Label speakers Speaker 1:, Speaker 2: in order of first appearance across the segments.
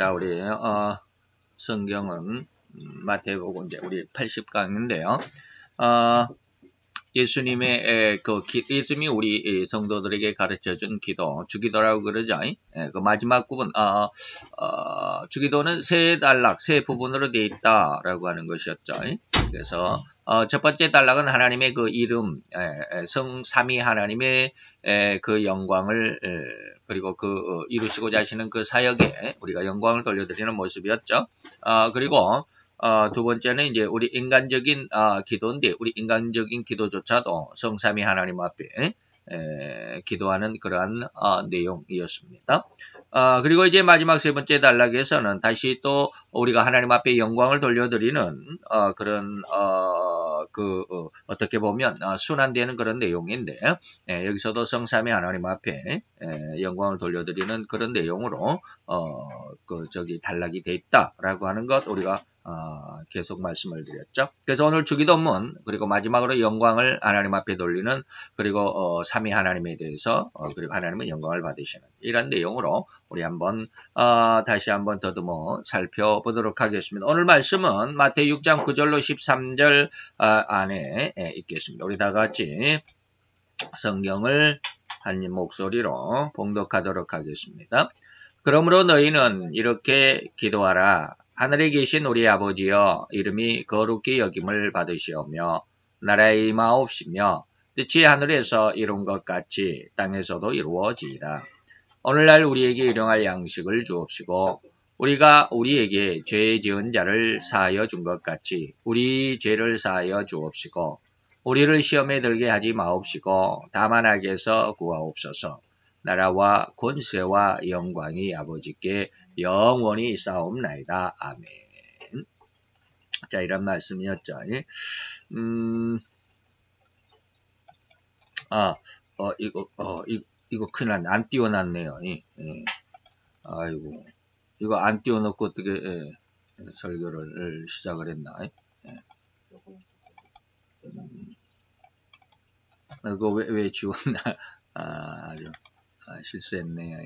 Speaker 1: 자, 우리 성경은 마태복음 이제 우리 80강인데요. 예수님의 예수님이 우리 성도들에게 가르쳐준 기도, 주기도라고 그러죠. 그 마지막 부분, 주기도는 세 단락, 세 부분으로 되어 있다라고 하는 것이었죠. 그래서 첫 번째 단락은 하나님의 그 이름, 성삼위 하나님의 그 영광을 그리고 그 이루시고자 하시는 그 사역에 우리가 영광을 돌려드리는 모습이었죠. 그리고 두 번째는 이제 우리 인간적인 기도인데 우리 인간적인 기도조차도 성삼위 하나님 앞에 기도하는 그러한 내용이었습니다. 그리고 이제 마지막 세 번째 단락에서는 다시 또 우리가 하나님 앞에 영광을 돌려드리는 그런 어떻게 보면 순환되는 그런 내용인데 여기서도 성삼위 하나님 앞에 영광을 돌려드리는 그런 내용으로 단락이 돼 있다라고 하는 것 우리가 계속 말씀을 드렸죠. 그래서 오늘 주기도문 그리고 마지막으로 영광을 하나님 앞에 돌리는 그리고 삼위 하나님에 대해서 그리고 하나님의 영광을 받으시는 이런 내용으로 우리 한번 다시 한번 더듬어 살펴보도록 하겠습니다. 오늘 말씀은 마태 6장 9절로 13절 안에 있겠습니다. 우리 다 같이 성경을 한 목소리로 봉독하도록 하겠습니다. 그러므로 너희는 이렇게 기도하라. 하늘에 계신 우리 아버지여, 이름이 거룩히 여김을 받으시오며 나라의 임하옵시며 뜻이 하늘에서 이룬 것 같이 땅에서도 이루어지이다. 오늘날 우리에게 일용할 양식을 주옵시고 우리가 우리에게 죄 지은 자를 사하여 준 것 같이 우리 죄를 사하여 주옵시고 우리를 시험에 들게 하지 마옵시고 다만 악에서 구하옵소서. 나라와 권세와 영광이 아버지께 영원히 있사옵나이다. 아멘. 자, 이런 말씀이었죠. 이거 큰일 났네. 안 띄워놨네요. 아이고. 이거 안 띄워놓고 어떻게, 설교를 시작을 했나. 이거 왜 지웠나. 아주, 실수했네요.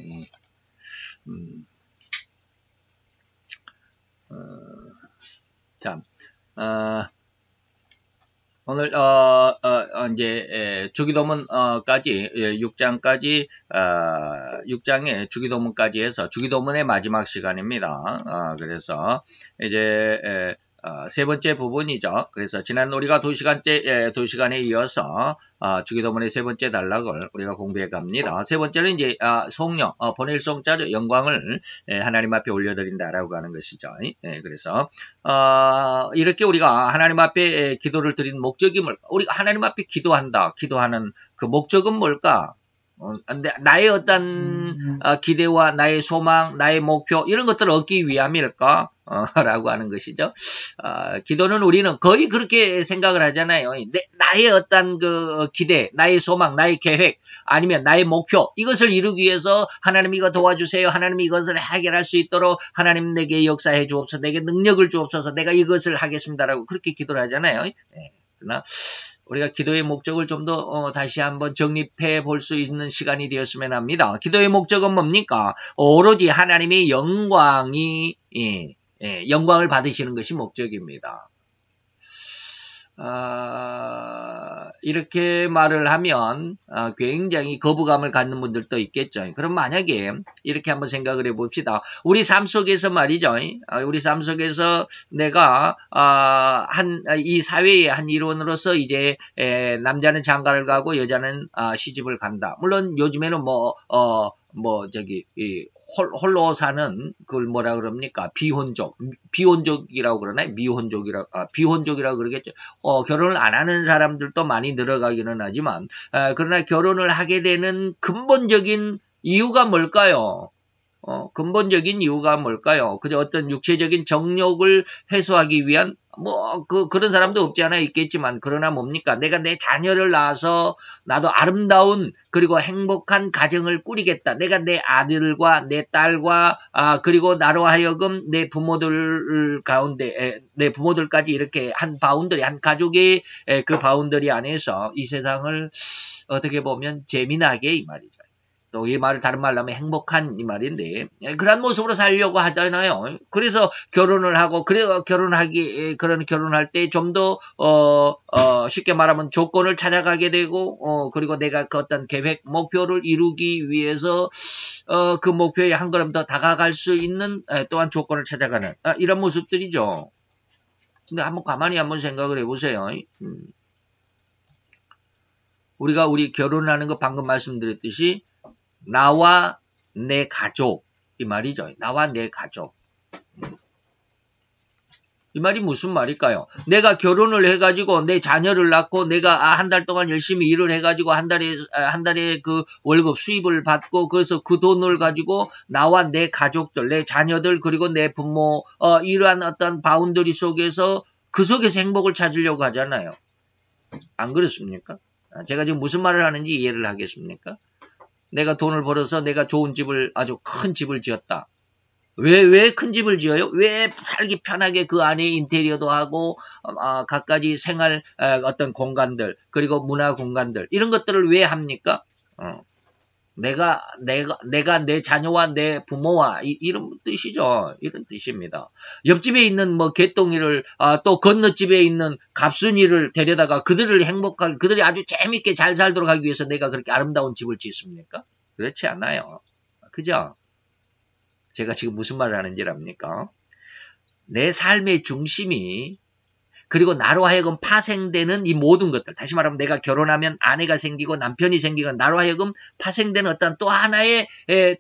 Speaker 1: 자, 오늘 이제 주기도문까지 6장까지 6장의 주기도문까지 해서 주기도문의 마지막 시간입니다. 그래서 이제 세 번째 부분이죠. 그래서 지난 우리가 2시간에 이어서 주기도문의 세 번째 단락을 우리가 공부해 갑니다. 세 번째는 이제 성령, 보낼 성자죠. 영광을 하나님 앞에 올려드린다라고 하는 것이죠. 그래서 이렇게 우리가 하나님 앞에 기도를 드리는 목적이 뭘까? 우리가 하나님 앞에 기도하는 그 목적은 뭘까? 나의 어떤 기대와 나의 소망, 나의 목표 이런 것들을 얻기 위함일까? 라고 하는 것이죠. 기도는 우리는 거의 그렇게 생각을 하잖아요. 나의 어떤 그 기대, 나의 소망, 나의 계획, 아니면 나의 목표, 이것을 이루기 위해서 하나님 이거 도와주세요. 하나님 이것을 해결할 수 있도록 하나님 내게 역사해 주옵소서, 내게 능력을 주옵소서, 내가 이것을 하겠습니다라고 그렇게 기도를 하잖아요. 그러나 우리가 기도의 목적을 좀 더 다시 한번 정립해 볼 수 있는 시간이 되었으면 합니다. 기도의 목적은 뭡니까? 오로지 하나님의 영광이 영광을 받으시는 것이 목적입니다. 이렇게 말을 하면 굉장히 거부감을 갖는 분들도 있겠죠. 그럼 만약에 이렇게 한번 생각을 해봅시다. 우리 삶 속에서 말이죠. 우리 삶 속에서 내가 이 사회의 한 일원으로서 이제 남자는 장가를 가고 여자는 시집을 간다. 물론 요즘에는 홀로 사는 그걸 뭐라 그럽니까? 비혼족이라고 그러나요? 비혼족이라고 그러겠죠. 결혼을 안 하는 사람들도 많이 늘어가기는 하지만 그러나 결혼을 하게 되는 근본적인 이유가 뭘까요? 근본적인 이유가 뭘까요? 그저 어떤 육체적인 정욕을 해소하기 위한 그런 사람도 없지 않아 있겠지만, 그러나 뭡니까? 내가 내 자녀를 낳아서 나도 아름다운 그리고 행복한 가정을 꾸리겠다. 내가 내 아들과 내 딸과 그리고 나로 하여금 내 부모들 가운데 내 부모들까지 이렇게 한 가족의 그 바운더리 안에서 이 세상을 어떻게 보면 재미나게 이 말이죠. 또 이 말을 다른 말로 하면 행복한 이 말인데 그런 모습으로 살려고 하잖아요. 그래서 결혼을 하고 그런 결혼할 때 좀 더 쉽게 말하면 조건을 찾아가게 되고 그리고 내가 그 어떤 계획 목표를 이루기 위해서 그 목표에 한 걸음 더 다가갈 수 있는 또한 조건을 찾아가는 이런 모습들이죠. 근데 가만히 한번 생각을 해보세요. 우리 결혼하는 거 방금 말씀드렸듯이 나와 내 가족 이 말이죠. 나와 내 가족. 이 말이 무슨 말일까요? 내가 결혼을 해가지고 내 자녀를 낳고 내가 한 달 동안 열심히 일을 해가지고 한 달에 그 월급 수입을 받고 그래서 그 돈을 가지고 나와 내 가족들, 내 자녀들 그리고 내 부모 이러한 어떤 바운더리 속에서 그 속에서 행복을 찾으려고 하잖아요. 안 그렇습니까? 제가 지금 무슨 말을 하는지 이해를 하겠습니까? 내가 돈을 벌어서 내가 좋은 집을 아주 큰 집을 지었다. 왜 큰 집을 지어요? 왜 살기 편하게 그 안에 인테리어도 하고 갖가지 생활 어떤 공간들 그리고 문화 공간들 이런 것들을 왜 합니까? 내가 내 자녀와 내 부모와 이런 뜻이죠. 이런 뜻입니다. 옆집에 있는 뭐 개똥이를 또 건너집에 있는 갑순이를 데려다가 그들을 행복하게 그들이 아주 재밌게 잘 살도록 하기 위해서 내가 그렇게 아름다운 집을 짓습니까? 그렇지 않아요. 그죠? 제가 지금 무슨 말을 하는지 압니까? 내 삶의 중심이 그리고 나로 하여금 파생되는 이 모든 것들 다시 말하면 내가 결혼하면 아내가 생기고 남편이 생기고 나로 하여금 파생되는 어떤 또 하나의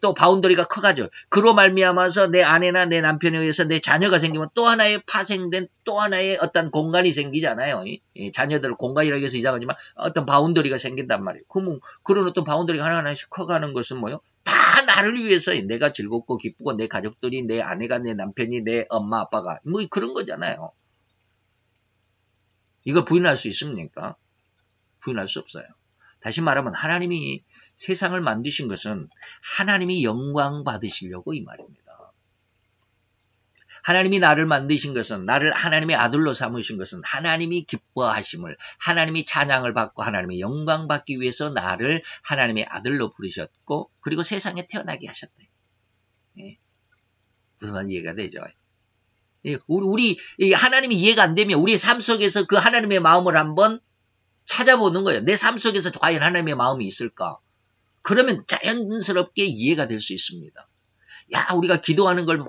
Speaker 1: 또 바운더리가 커가죠. 그로 말미암아서 내 아내나 내 남편에 의해서 내 자녀가 생기면 또 하나의 파생된 또 하나의 어떤 공간이 생기잖아요. 자녀들 공간이라고 해서 이상하지만 어떤 바운더리가 생긴단 말이에요. 그런 어떤 바운더리가 하나하나씩 커가는 것은 뭐요? 다 나를 위해서 내가 즐겁고 기쁘고 내 가족들이 내 아내가 내 남편이 내 엄마 아빠가 뭐 그런 거잖아요. 이거 부인할 수 있습니까? 부인할 수 없어요. 다시 말하면 하나님이 세상을 만드신 것은 하나님이 영광 받으시려고 이 말입니다. 하나님이 나를 만드신 것은 나를 하나님의 아들로 삼으신 것은 하나님이 기뻐하심을 하나님이 찬양을 받고 하나님의 영광 받기 위해서 나를 하나님의 아들로 부르셨고 그리고 세상에 태어나게 하셨다. 예. 무슨 말인지 이해가 되죠? 우리 하나님이 이해가 안 되면 우리의 삶 속에서 그 하나님의 마음을 한번 찾아보는 거예요. 내 삶 속에서 과연 하나님의 마음이 있을까? 그러면 자연스럽게 이해가 될 수 있습니다. 야, 우리가 기도하는 걸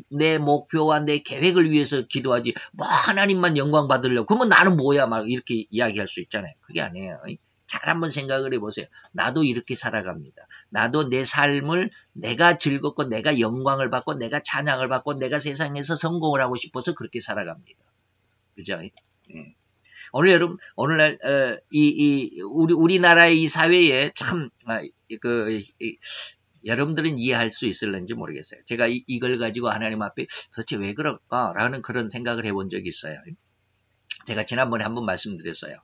Speaker 1: 내 목표와 내 계획을 위해서 기도하지 뭐 하나님만 영광 받으려고 그러면 나는 뭐야 막 이렇게 이야기할 수 있잖아요. 그게 아니에요. 잘 한번 생각을 해보세요. 나도 이렇게 살아갑니다. 나도 내 삶을 내가 즐겁고 내가 영광을 받고 내가 찬양을 받고 내가 세상에서 성공을 하고 싶어서 그렇게 살아갑니다. 그죠? 예. 오늘날 우리나라의 이 사회에 참 여러분들은 이해할 수 있을는지 모르겠어요. 제가 이걸 가지고 하나님 앞에 도대체 왜 그럴까라는 그런 생각을 해본 적이 있어요. 제가 지난번에 한번 말씀드렸어요.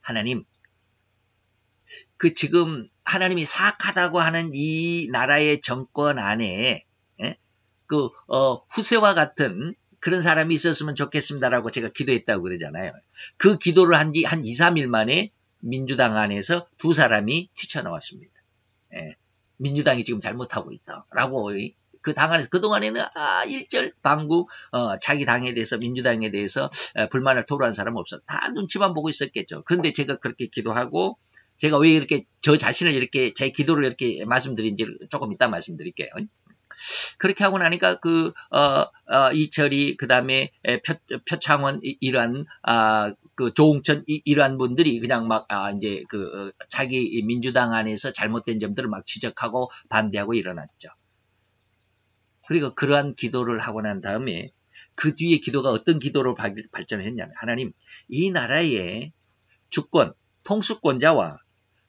Speaker 1: 하나님, 지금 하나님이 사악하다고 하는 이 나라의 정권 안에 후세와 같은 그런 사람이 있었으면 좋겠습니다라고 제가 기도했다고 그러잖아요. 그 기도를 한 2, 3일 만에 민주당 안에서 두 사람이 튀쳐나왔습니다. 예. 민주당이 지금 잘못하고 있다라고 그 당 안에서 그동안에는 일절방구 자기 당에 대해서 민주당에 대해서 불만을 토로한 사람은 없었어요. 다 눈치만 보고 있었겠죠. 그런데 제가 그렇게 기도하고 제가 왜 이렇게 저 자신을 이렇게 제 기도를 이렇게 말씀드린지를 조금 이따 말씀드릴게요. 그렇게 하고 나니까 이철이 그다음에 표창원 이러한 그 조홍천 이러한 분들이 그냥 막 이제 자기 민주당 안에서 잘못된 점들을 막 지적하고 반대하고 일어났죠. 그리고 그러한 기도를 하고 난 다음에 그 뒤에 기도가 어떤 기도로 발전을 했냐면 하나님 이 나라의 주권 통수권자와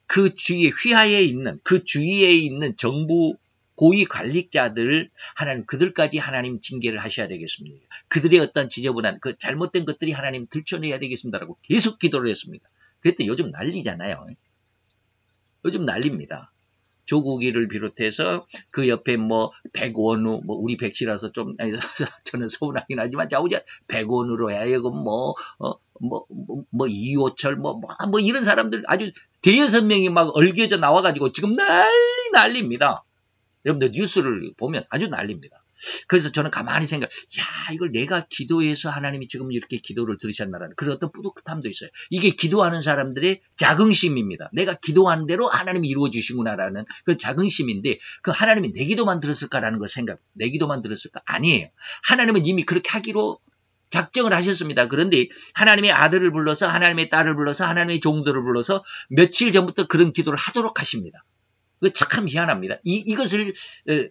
Speaker 1: 그 주위에 휘하에 있는 그 주위에 있는 정부 고위 관리자들 하나님 그들까지 하나님 징계를 하셔야 되겠습니다. 그들의 어떤 지저분한 그 잘못된 것들이 하나님 들춰내야 되겠습니다라고 계속 기도를 했습니다. 그랬더니 요즘 난리잖아요. 요즘 난립니다. 조국이를 비롯해서 그 옆에 백원우 우리 백씨라서 좀 저는 서운하긴 하지만 백원우로 하여금 이호철 이런 사람들 아주 대여섯 명이 막 얽혀져 나와가지고 지금 난리입니다. 여러분들 뉴스를 보면 아주 난리입니다. 그래서 저는 가만히 이걸 내가 기도해서 하나님이 지금 이렇게 기도를 들으셨나라는 그런 어떤 뿌듯함도 있어요. 이게 기도하는 사람들의 자긍심입니다. 내가 기도하는 대로 하나님이 이루어 주시구나라는 그 자긍심인데, 그 하나님이 내 기도만 들었을까라는 거 내 기도만 들었을까? 아니에요. 하나님은 이미 그렇게 하기로 작정을 하셨습니다. 그런데 하나님의 아들을 불러서, 하나님의 딸을 불러서, 하나님의 종들을 불러서 며칠 전부터 그런 기도를 하도록 하십니다. 그거 참 희한합니다. 이것을 2,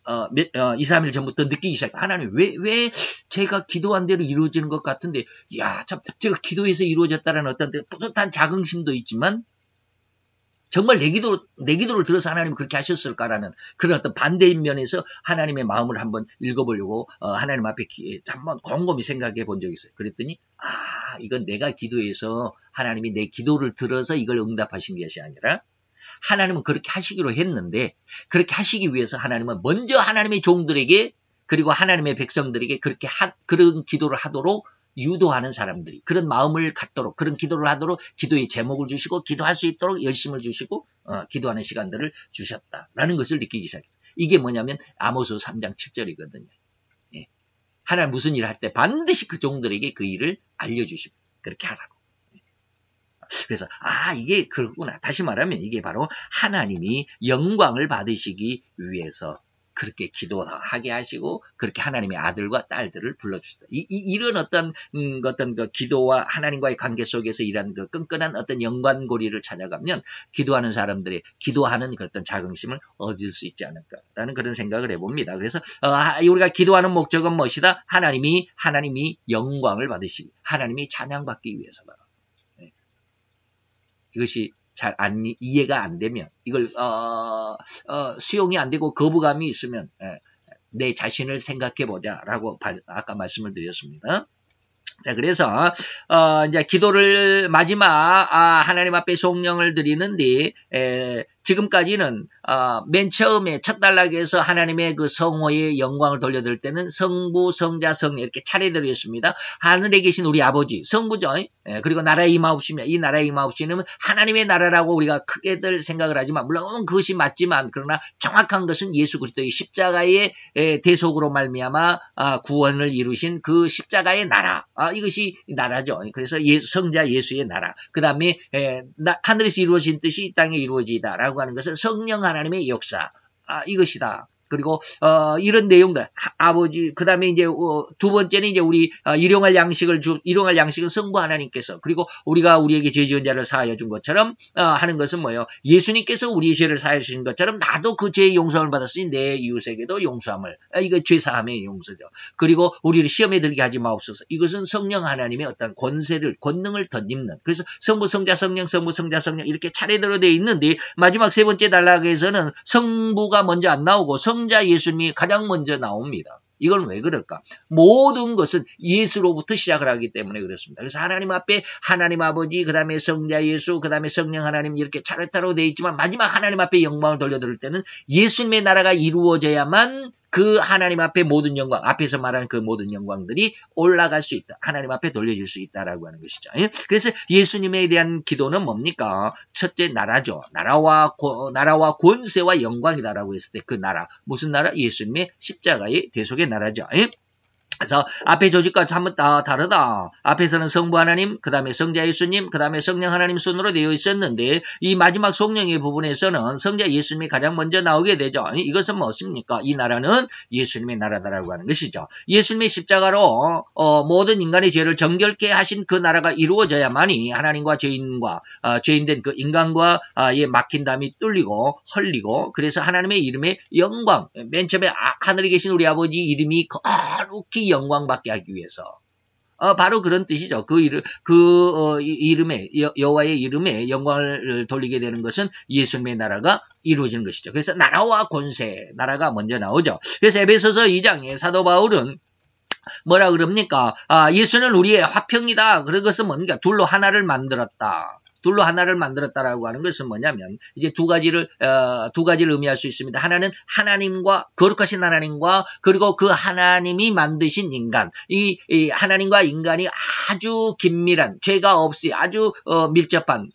Speaker 1: 3일 전부터 느끼기 시작해요. 하나님 왜 제가 기도한 대로 이루어지는 것 같은데, 참 제가 기도해서 이루어졌다는 어떤 뿌듯한 자긍심도 있지만, 정말 내 기도를 들어서 하나님이 그렇게 하셨을까라는 그런 어떤 반대인 면에서 하나님의 마음을 한번 읽어보려고 하나님 앞에 한번 곰곰이 생각해 본 적이 있어요. 그랬더니 이건 내가 기도해서 하나님이 내 기도를 들어서 이걸 응답하신 것이 아니라, 하나님은 그렇게 하시기로 했는데, 그렇게 하시기 위해서 하나님은 먼저 하나님의 종들에게, 그리고 하나님의 백성들에게 그런 기도를 하도록 유도하는 사람들이, 그런 마음을 갖도록, 그런 기도를 하도록 기도의 제목을 주시고, 기도할 수 있도록 열심을 주시고, 기도하는 시간들을 주셨다라는 것을 느끼기 시작했어요. 이게 뭐냐면 아모스 3장 7절이거든요. 예. 하나님 무슨 일을 할 때 반드시 그 종들에게 그 일을 알려주시고, 그렇게 하라고. 그래서 이게 그렇구나. 다시 말하면 이게 바로 하나님이 영광을 받으시기 위해서 그렇게 기도하게 하시고, 그렇게 하나님의 아들과 딸들을 불러주시다. 이런 어떤 그 기도와 하나님과의 관계 속에서 이런 그 끈끈한 어떤 연관고리를 찾아가면 기도하는 사람들의 기도하는 그 어떤 자긍심을 얻을 수 있지 않을까라는 그런 생각을 해봅니다. 그래서 우리가 기도하는 목적은 무엇이다? 하나님이 영광을 받으시기, 하나님이 찬양받기 위해서다. 이것이 잘 이해가 안 되면, 이걸 수용이 안 되고 거부감이 있으면 내 자신을 생각해 보자라고 아까 말씀을 드렸습니다. 자, 그래서 이제 기도를 마지막 하나님 앞에 송영을 드리는데, 지금까지는 맨 처음에 첫 단락에서 하나님의 그 성호의 영광을 돌려드릴 때는 성부, 성자, 성령 이렇게 차례드렸습니다. 하늘에 계신 우리 아버지, 성부죠. 그리고 나라의 임하옵시며, 이 나라의 임하옵시는 하나님의 나라라고 우리가 크게들 생각을 하지만, 물론 그것이 맞지만, 그러나 정확한 것은 예수 그리스도의 십자가의 대속으로 말미암아 구원을 이루신 그 십자가의 나라, 이것이 나라죠. 그래서 성자 예수의 나라, 그 다음에 하늘에서 이루어진 뜻이 이 땅에 이루어지다라고 하는 것은 성령 하나님의 역사, 이것이다. 그리고 이런 내용들, 아버지, 그 다음에 이제 두 번째는 이제 우리 일용할 양식은 성부 하나님께서, 그리고 우리가 우리에게 죄 지은 자를 사하여 준 것처럼 하는 것은 뭐예요? 예수님께서 우리의 죄를 사하여 주신 것처럼 나도 그 죄의 용서를 받았으니 내 이웃에게도 용서함을, 이거 죄사함의 용서죠. 그리고 우리를 시험에 들게 하지 마옵소서. 이것은 성령 하나님의 어떤 권능을 덧입는, 그래서 성부, 성자, 성령, 성부, 성자, 성령 이렇게 차례대로 되어 있는데, 마지막 세 번째 단락에서는 성부가 먼저 안 나오고 성자 예수님이 가장 먼저 나옵니다. 이건 왜 그럴까? 모든 것은 예수로부터 시작을 하기 때문에 그렇습니다. 그래서 하나님 앞에 하나님 아버지, 그 다음에 성자 예수, 그 다음에 성령 하나님 이렇게 차례차례로 되어 있지만, 마지막 하나님 앞에 영광을 돌려드릴 때는 예수님의 나라가 이루어져야만 그 하나님 앞에 모든 영광, 앞에서 말하는 그 모든 영광들이 올라갈 수 있다. 하나님 앞에 돌려질 수 있다라고 하는 것이죠. 그래서 예수님에 대한 기도는 뭡니까? 첫째 나라죠. 나라와 권세와 영광이다라고 했을 때 그 나라, 무슨 나라? 예수님의 십자가의 대속의 나라죠. 그래서 앞에 조직과 한번 다 다르다. 앞에서는 성부 하나님, 그 다음에 성자 예수님, 그 다음에 성령 하나님 순으로 되어 있었는데, 이 마지막 송영의 부분에서는 성자 예수님이 가장 먼저 나오게 되죠. 이것은 무엇입니까? 이 나라는 예수님의 나라다라고 하는 것이죠. 예수님의 십자가로 모든 인간의 죄를 정결케 하신 그 나라가 이루어져야만이 하나님과 죄인된 그 인간과 막힌 담이 뚫리고 헐리고, 그래서 하나님의 이름의 영광, 맨 처음에 하늘에 계신 우리 아버지 이름이 거룩히 영광받게 하기 위해서, 바로 그런 뜻이죠. 그 이름에, 여호와의 이름에 영광을 돌리게 되는 것은 예수님의 나라가 이루어지는 것이죠. 그래서 나라와 권세, 나라가 먼저 나오죠. 그래서 에베소서 2장에 사도 바울은 뭐라 그럽니까? 예수는 우리의 화평이다. 그런 것은 뭡니까? 둘로 하나를 만들었다. 둘로 하나를 만들었다라고 하는 것은 뭐냐면 이제 두 가지를 의미할 수 있습니다. 하나는 하나님과 거룩하신 하나님과 그리고 그 하나님이 만드신 인간 이 하나님과 인간이 아주 긴밀한 죄가 없이 아주 밀접한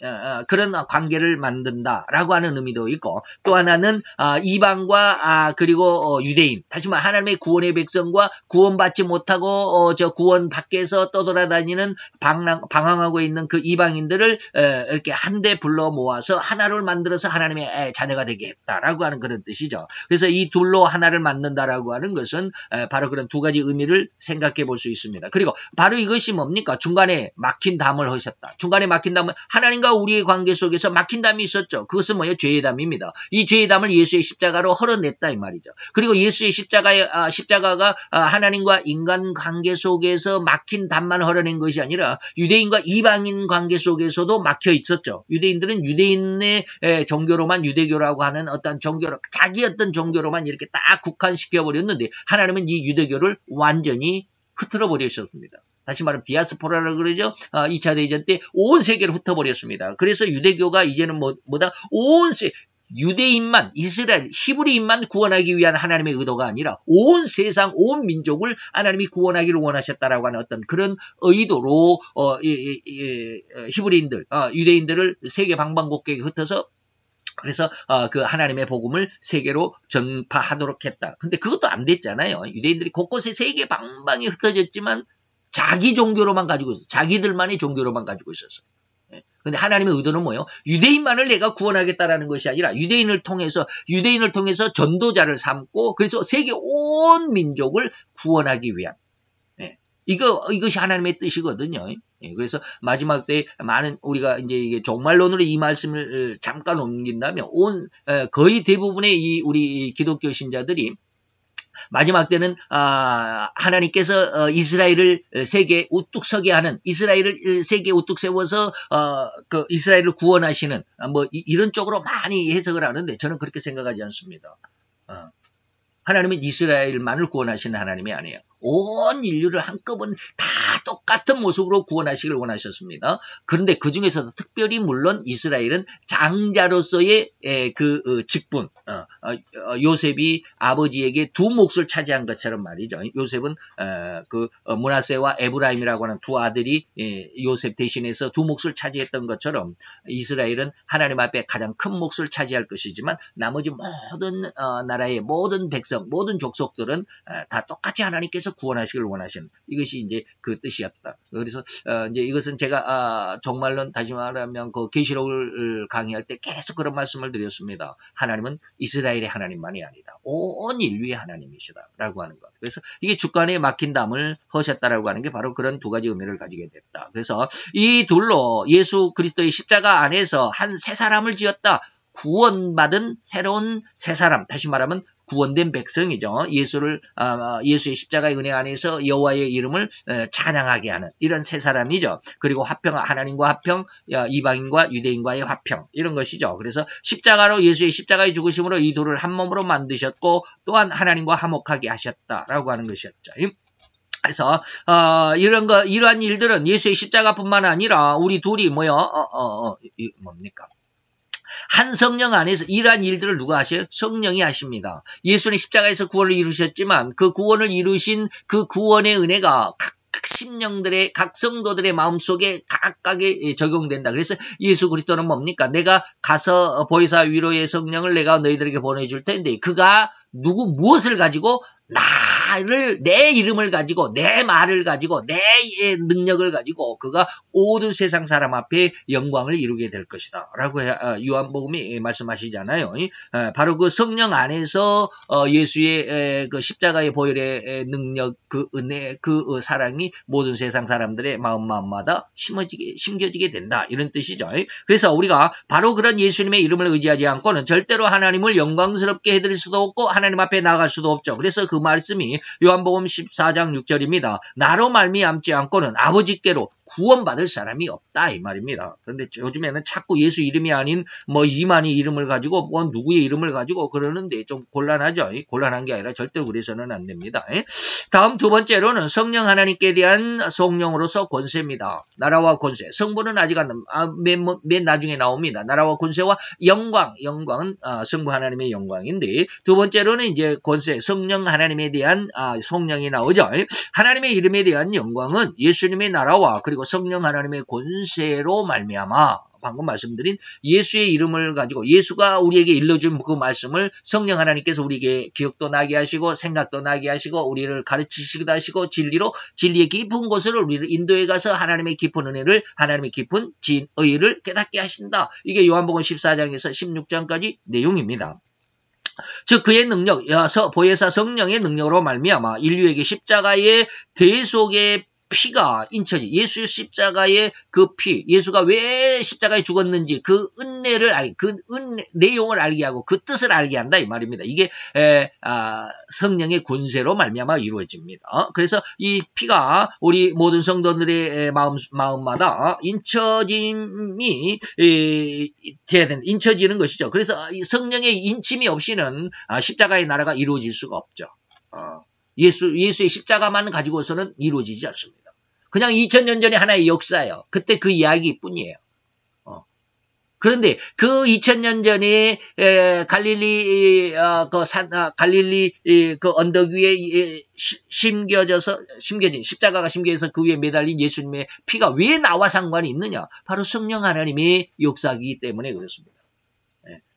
Speaker 1: 그런 관계를 만든다라고 하는 의미도 있고 또 하나는 이방과 그리고 유대인 다시 말해 하나님의 구원의 백성과 구원받지 못하고 저 구원 밖에서 떠돌아다니는 방황하고 있는 그 이방인들을 이렇게 한데 불러 모아서 하나를 만들어서 하나님의 자녀가 되게 했다라고 하는 그런 뜻이죠. 그래서 이 둘로 하나를 만든다라고 하는 것은 바로 그런 두 가지 의미를 생각해 볼 수 있습니다. 그리고 바로 이것이 뭡니까? 중간에 막힌 담을 하셨다. 중간에 막힌 담은 하나님과 우리의 관계 속에서 막힌 담이 있었죠. 그것은 뭐예요? 죄의 담입니다. 이 죄의 담을 예수의 십자가로 헐어냈다 이 말이죠. 그리고 예수의 십자가가 하나님과 인간 관계 속에서 막힌 담만 헐어낸 것이 아니라 유대인과 이방인 관계 속에서도 막혀 있었죠. 유대인들은 유대인의 종교로만 유대교라고 하는 어떤 종교로 자기 어떤 종교로만 이렇게 딱 국한시켜 버렸는데 하나님은 이 유대교를 완전히 흐트러 버리셨습니다. 다시 말하면 디아스포라라고 그러죠. 2차 대전 때 온 세계를 흩어버렸습니다. 그래서 유대교가 이제는 뭐다? 유대인만 이스라엘 히브리인만 구원하기 위한 하나님의 의도가 아니라 온 세상 온 민족을 하나님이 구원하기를 원하셨다라고 하는 어떤 그런 의도로 히브리인들 유대인들을 세계 방방곡곡에 흩어서 그래서 그 하나님의 복음을 세계로 전파하도록 했다. 근데 그것도 안 됐잖아요. 유대인들이 곳곳에 세계 방방에 흩어졌지만 자기 종교로만 가지고 있었어. 자기들만의 종교로만 가지고 있었어. 근데 하나님의 의도는 뭐예요? 유대인만을 내가 구원하겠다라는 것이 아니라 유대인을 통해서 전도자를 삼고 그래서 세계 온 민족을 구원하기 위한 이것이 하나님의 뜻이거든요. 그래서 마지막 때에 많은 우리가 이제 이게 종말론으로 이 말씀을 잠깐 옮긴다면 거의 대부분의 우리 기독교 신자들이 마지막 때는 하나님께서 이스라엘을 세계에 우뚝 서게 하는 이스라엘을 세계에 우뚝 세워서 그 이스라엘을 구원하시는 이런 쪽으로 많이 해석을 하는데 저는 그렇게 생각하지 않습니다. 하나님은 이스라엘만을 구원하시는 하나님이 아니에요. 온 인류를 한꺼번에 다 똑같은 모습으로 구원하시길 원하셨습니다. 그런데 그 중에서도 특별히 물론 이스라엘은 장자로서의 그 직분, 요셉이 아버지에게 두 몫을 차지한 것처럼 말이죠. 요셉은 그 므낫세와 에브라임이라고 하는 두 아들이 요셉 대신해서 두 몫을 차지했던 것처럼 이스라엘은 하나님 앞에 가장 큰 몫을 차지할 것이지만 나머지 모든 나라의 모든 백성, 모든 족속들은 다 똑같이 하나님께서 구원하시길 원하시는 이것이 이제 그 뜻이었다. 그래서 이제 이것은 제가 정말로 다시 말하면 그 계시록을 강의할 때 계속 그런 말씀을 드렸습니다. 하나님은 이스라엘의 하나님만이 아니다. 온 인류의 하나님이시다라고 하는 것. 그래서 이게 주권에 막힌 담을 허셨다라고 하는 게 바로 그런 두 가지 의미를 가지게 됐다. 그래서 이 둘로 예수 그리스도의 십자가 안에서 한 새 사람을 지었다. 구원받은 새로운 새 사람. 다시 말하면 구원된 백성이죠. 예수의 십자가의 은혜 안에서 여호와의 이름을 찬양하게 하는 이런 새 사람이죠. 그리고 하나님과 화평, 이방인과 유대인과의 화평 이런 것이죠. 그래서 예수의 십자가의 죽으심으로 이 둘을 한 몸으로 만드셨고 또한 하나님과 화목하게 하셨다라고 하는 것이었죠. 그래서 이러한 일들은 예수의 십자가뿐만 아니라 우리 둘이 뭡니까? 한 성령 안에서 이러한 일들을 누가 하셔요? 성령이 하십니다. 예수는 십자가에서 구원을 이루셨지만 그 구원을 이루신 그 구원의 은혜가 각 심령들의 각 성도들의 마음속에 각각에 적용된다. 그래서 예수 그리스도는 뭡니까? 내가 가서 보혜사 위로의 성령을 내가 너희들에게 보내줄 텐데 그가 무엇을 가지고 내 이름을 가지고 내 말을 가지고 내 능력을 가지고 그가 모든 세상 사람 앞에 영광을 이루게 될 것이다 라고 요한복음이 말씀하시잖아요. 바로 그 성령 안에서 예수의 그 십자가의 보혈의 능력 그 은혜 그 사랑이 모든 세상 사람들의 마음마다 심겨지게 된다 이런 뜻이죠. 그래서 우리가 바로 그런 예수님의 이름을 의지하지 않고는 절대로 하나님을 영광스럽게 해드릴 수도 없고 하나님 앞에 나갈 수도 없죠. 그래서 그 말씀이 요한복음 14장 6절입니다. 나로 말미암지 않고는 아버지께로 구원받을 사람이 없다 이 말입니다. 그런데 요즘에는 자꾸 예수 이름이 아닌 뭐 이만희 이름을 가지고 뭐 누구의 이름을 가지고 그러는데 좀 곤란하죠. 곤란한 게 아니라 절대로 그래서는 안 됩니다. 다음 두 번째로는 성령 하나님께 대한 성령으로서 권세입니다. 나라와 권세. 성부는 아직 안 맨 나중에 나옵니다. 나라와 권세와 영광은 성부 하나님의 영광인데, 두 번째로는 이제 권세, 성령 하나님에 대한 성령이 나오죠. 하나님의 이름에 대한 영광은 예수님의 나라와 그리고 성령 하나님의 권세로 말미암아, 방금 말씀드린 예수의 이름을 가지고 예수가 우리에게 일러준 그 말씀을 성령 하나님께서 우리에게 기억도 나게 하시고 생각도 나게 하시고 우리를 가르치시기도 하시고 진리의 깊은 곳으로 우리를 인도해 가서 하나님의 깊은 은혜를, 하나님의 깊은 진의를 깨닫게 하신다. 이게 요한복음 14장에서 16장까지 내용입니다. 즉 그의 능력, 보혜사 성령의 능력으로 말미암아 인류에게 십자가의 대속의 피가 인쳐지, 예수의 십자가의 그 피, 예수가 왜 십자가에 죽었는지 그 은혜를 내용을 알게 하고 그 뜻을 알게 한다 이 말입니다. 이게 성령의 권세로 말미암아 이루어집니다. 그래서 이 피가 우리 모든 성도들의 마음마다 인쳐짐이 돼야 된다. 인쳐지는 것이죠. 그래서 이 성령의 인침이 없이는 십자가의 나라가 이루어질 수가 없죠. 예수의 십자가만 가지고서는 이루어지지 않습니다. 그냥 2000년 전에 하나의 역사예요. 그때 그 이야기뿐이에요. 그런데 그 2000년 전에 갈릴리 그 언덕 위에 심겨진 십자가가 심겨져서 그 위에 매달린 예수님의 피가 왜 나와 상관이 있느냐? 바로 성령 하나님의 역사이기 때문에 그렇습니다.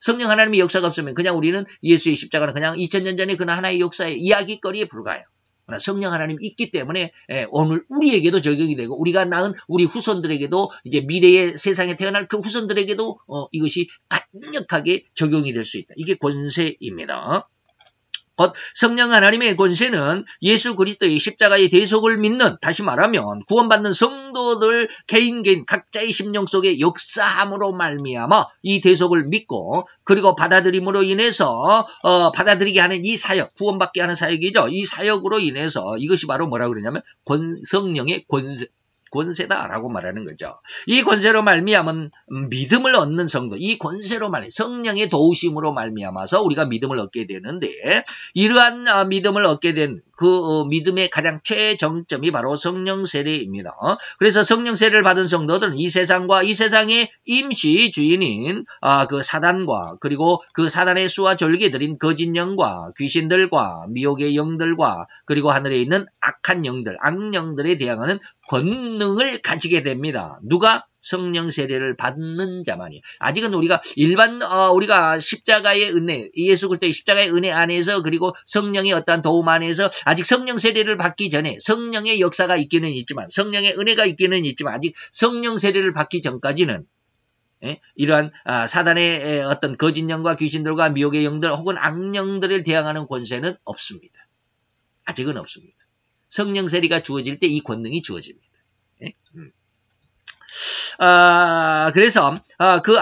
Speaker 1: 성령 하나님의 역사가 없으면 그냥 우리는 예수의 십자가는 그냥 2000년 전에 그냥 하나의 역사의 이야기거리에 불과해요. 그러나 성령 하나님이 있기 때문에 오늘 우리에게도 적용이 되고 우리가 낳은 우리 후손들에게도 이제 미래의 세상에 태어날 그 후손들에게도 이것이 강력하게 적용이 될 수 있다. 이게 권세입니다. 곧 성령 하나님의 권세는 예수 그리스도의 십자가의 대속을 믿는, 다시 말하면 구원받는 성도들 개인 각자의 심령 속에 역사함으로 말미암아 이 대속을 믿고 그리고 받아들임으로 인해서 받아들이게 하는 이 사역, 구원받게 하는 사역이죠. 이 사역으로 인해서 이것이 바로 뭐라 그러냐면 성령의 권세다라고 말하는 거죠. 이 권세로 말미암은 믿음을 얻는 성도, 이 권세로 성령의 도우심으로 말미암아서 우리가 믿음을 얻게 되는데, 이러한 믿음을 얻게 된 그 믿음의 가장 최정점이 바로 성령 세례입니다. 그래서 성령 세례를 받은 성도들은 이 세상과 이 세상의 임시 주인인 그 사단과 그리고 그 사단의 수와 졸개들인 거짓 영과 귀신들과 미혹의 영들과 그리고 하늘에 있는 악한 영들, 악령들에 대항하는 권능을 가지게 됩니다. 누가? 성령 세례를 받는 자만이. 아직은 우리가 우리가 십자가의 은혜, 예수 그리스도의 십자가의 은혜 안에서 그리고 성령의 어떠한 도움 안에서 아직 성령 세례를 받기 전에 성령의 역사가 있기는 있지만, 성령의 은혜가 있기는 있지만 아직 성령 세례를 받기 전까지는 이러한 사단의 어떤 거짓 영과 귀신들과 미혹의 영들 혹은 악령들을 대항하는 권세는 없습니다. 아직은 없습니다. 성령 세례가 주어질 때 이 권능이 주어집니다. 그래서 그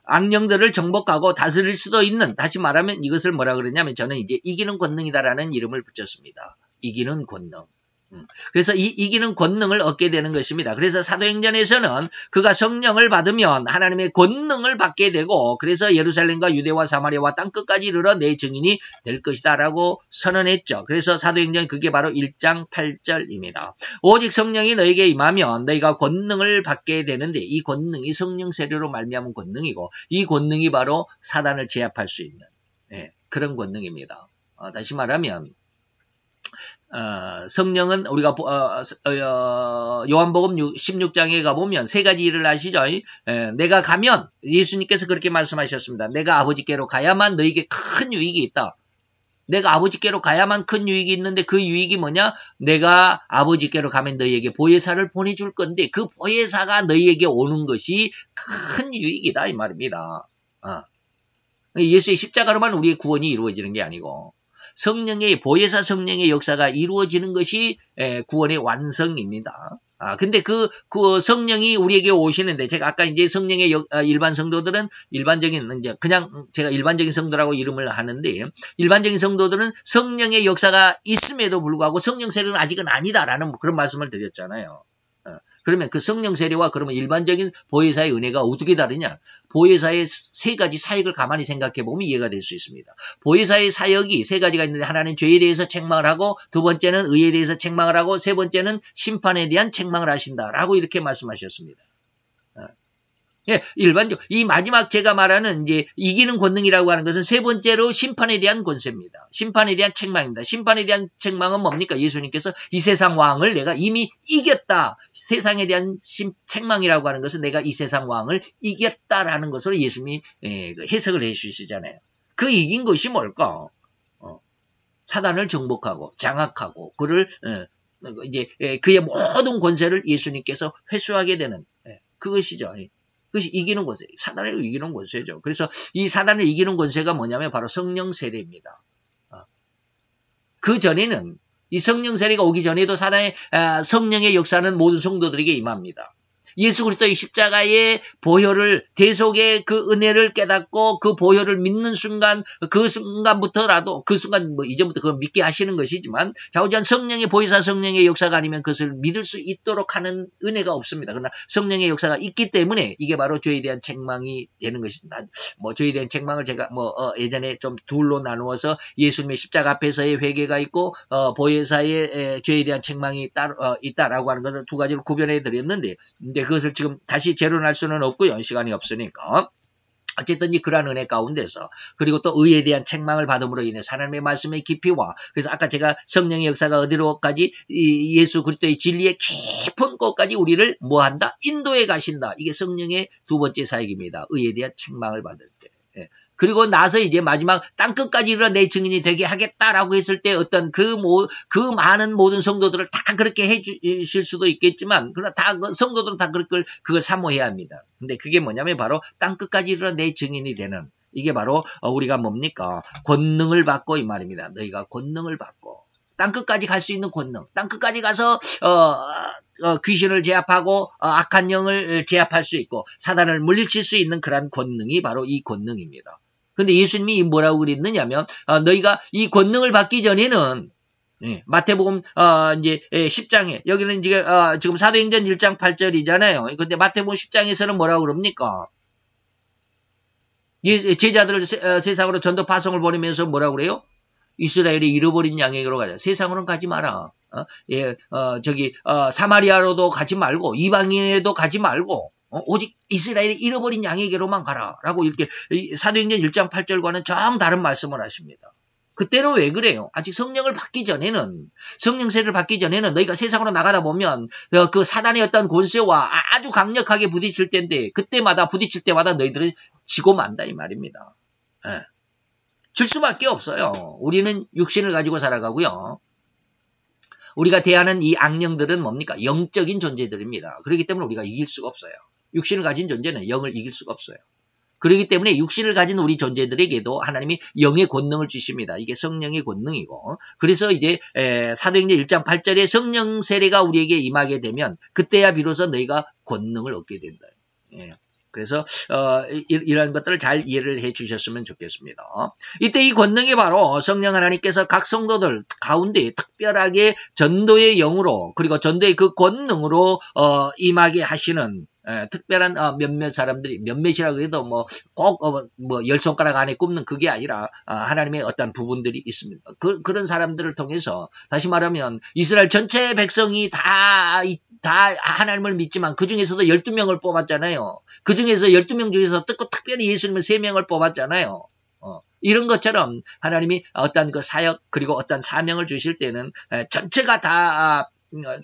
Speaker 1: 악령들을 정복하고 다스릴 수도 있는, 다시 말하면 이것을 뭐라 그러냐면 저는 이제 이기는 권능이다라는 이름을 붙였습니다. 이기는 권능. 그래서 이 이기는 권능을 얻게 되는 것입니다. 그래서 사도행전에서는 그가 성령을 받으면 하나님의 권능을 받게 되고 그래서 예루살렘과 유대와 사마리아와 땅끝까지 이르러 내 증인이 될 것이다 라고 선언했죠. 그래서 사도행전 그게 바로 1장 8절입니다. 오직 성령이 너에게 임하면 너희가 권능을 받게 되는데, 이 권능이 성령 세례로 말미암은 권능이고 이 권능이 바로 사단을 제압할 수 있는 그런 권능입니다. 다시 말하면 성령은 우리가 요한복음 16장에 가보면 세 가지 일을 하시죠. 내가 가면, 예수님께서 그렇게 말씀하셨습니다. 내가 아버지께로 가야만 너에게 큰 유익이 있다. 내가 아버지께로 가야만 큰 유익이 있는데 그 유익이 뭐냐? 내가 아버지께로 가면 너희에게 보혜사를 보내줄 건데 그 보혜사가 너희에게 오는 것이 큰 유익이다 이 말입니다. 예수의 십자가로만 우리의 구원이 이루어지는 게 아니고 성령의 보혜사 성령의 역사가 이루어지는 것이 구원의 완성입니다. 근데 그 성령이 우리에게 오시는데, 제가 아까 이제 성령의 일반 성도들은 일반적인 이제 그냥 제가 일반적인 성도라고 이름을 하는데, 일반적인 성도들은 성령의 역사가 있음에도 불구하고 성령 세례는 아직은 아니다라는 그런 말씀을 드렸잖아요. 그러면 그 성령 세례와 그러면 일반적인 보혜사의 은혜가 어떻게 다르냐? 보혜사의 세 가지 사역을 가만히 생각해 보면 이해가 될 수 있습니다. 보혜사의 사역이 세 가지가 있는데 하나는 죄에 대해서 책망을 하고 두 번째는 의에 대해서 책망을 하고 세 번째는 심판에 대한 책망을 하신다라고 이렇게 말씀하셨습니다. 예, 일반적으로 이 마지막 제가 말하는 이제 이기는 권능이라고 하는 것은 세 번째로 심판에 대한 권세입니다. 심판에 대한 책망입니다. 심판에 대한 책망은 뭡니까? 예수님께서 이 세상 왕을 내가 이미 이겼다. 세상에 대한 책망이라고 하는 것은 내가 이 세상 왕을 이겼다라는 것으로 예수님이 해석을 해 주시잖아요. 그 이긴 것이 뭘까? 사단을 정복하고 장악하고 그를 이제 그의 모든 권세를 예수님께서 회수하게 되는 그것이죠. 그것이 이기는 권세, 사단을 이기는 권세죠. 그래서 이 사단을 이기는 권세가 뭐냐면 바로 성령 세례입니다. 그 전에는 이 성령 세례가 오기 전에도 사단의 성령의 역사는 모든 성도들에게 임합니다. 예수 그리스도의 십자가의 보혈을 대속의 그 은혜를 깨닫고 그 보혈을 믿는 순간 그 순간부터라도 그 순간 뭐 이전부터 그걸 믿게 하시는 것이지만 자오지한 성령의 보혜사 성령의 역사가 아니면 그것을 믿을 수 있도록 하는 은혜가 없습니다. 그러나 성령의 역사가 있기 때문에 이게 바로 죄에 대한 책망이 되는 것입니다. 뭐 죄에 대한 책망을 제가 예전에 좀 둘로 나누어서 예수님의 십자가 앞에서의 회개가 있고 보혜사의 죄에 대한 책망이 있다라고 하는 것을 두 가지로 구별해 드렸는데 이제 그것을 지금 다시 재론할 수는 없고요. 시간이 없으니까. 어쨌든 그러한 은혜 가운데서 그리고 또 의에 대한 책망을 받음으로 인해 하나님의 말씀의 깊이와 그래서 아까 제가 성령의 역사가 어디로까지 예수 그리스도의 진리의 깊은 곳까지 우리를 뭐한다? 인도해 가신다. 이게 성령의 두 번째 사역입니다. 의에 대한 책망을 받을 때. 예. 그리고 나서 이제 마지막 땅끝까지 이르러 내 증인이 되게 하겠다라고 했을 때 어떤 그 많은 모든 성도들을 다 그렇게 해 주실 수도 있겠지만, 그러나 다 성도들은 다 그걸 사모해야 합니다. 근데 그게 뭐냐면 바로 땅끝까지 이르러 내 증인이 되는, 이게 바로 우리가 뭡니까? 권능을 받고 이 말입니다. 너희가 권능을 받고. 땅끝까지 갈 수 있는 권능. 땅끝까지 가서 귀신을 제압하고 악한 영을 제압할 수 있고 사단을 물리칠 수 있는 그런 권능이 바로 이 권능입니다. 근데 예수님이 뭐라고 그랬느냐면 너희가 이 권능을 받기 전에는 마태복음 이제 10장에 여기는 이제 지금 사도행전 1장 8절이잖아요. 근데 마태복음 10장에서는 뭐라고 그럽니까? 제자들을 세상으로 전도 파송을 보내면서 뭐라고 그래요? 이스라엘이 잃어버린 양에게로 가자. 세상으로는 가지 마라. 사마리아로도 가지 말고 이방인에도 가지 말고 오직 이스라엘이 잃어버린 양에게로만 가라. 라고 이렇게 사도행전 1장 8절과는 정 다른 말씀을 하십니다. 그때는 왜 그래요? 아직 성령을 받기 전에는, 성령세를 받기 전에는 너희가 세상으로 나가다 보면 그 사단의 어떤 권세와 아주 강력하게 부딪힐 때인데 그때마다 부딪힐 때마다 너희들은 지고 만다 이 말입니다. 질 수밖에 없어요. 우리는 육신을 가지고 살아가고요. 우리가 대하는 이 악령들은 뭡니까? 영적인 존재들입니다. 그렇기 때문에 우리가 이길 수가 없어요. 육신을 가진 존재는 영을 이길 수가 없어요. 그렇기 때문에 육신을 가진 우리 존재들에게도 하나님이 영의 권능을 주십니다. 이게 성령의 권능이고. 그래서 이제 사도행전 1장 8절에 성령 세례가 우리에게 임하게 되면 그때야 비로소 너희가 권능을 얻게 된다. 그래서 이런 것들을 잘 이해를 해 주셨으면 좋겠습니다. 이때 이 권능이 바로 성령 하나님께서 각 성도들 가운데 특별하게 전도의 영으로 그리고 전도의 그 권능으로 임하게 하시는 특별한 몇몇 사람들이, 몇몇이라고 해도 꼭 10손가락 안에 꼽는 그게 아니라 하나님의 어떤 부분들이 있습니다. 그런 사람들을 통해서 다시 말하면 이스라엘 전체 백성이 다 하나님을 믿지만 그 중에서도 12명을 뽑았잖아요. 그 중에서 12명 중에서 특별히 예수님을 3명을 뽑았잖아요. 이런 것처럼 하나님이 어떤 그 사역 그리고 어떤 사명을 주실 때는 전체가 다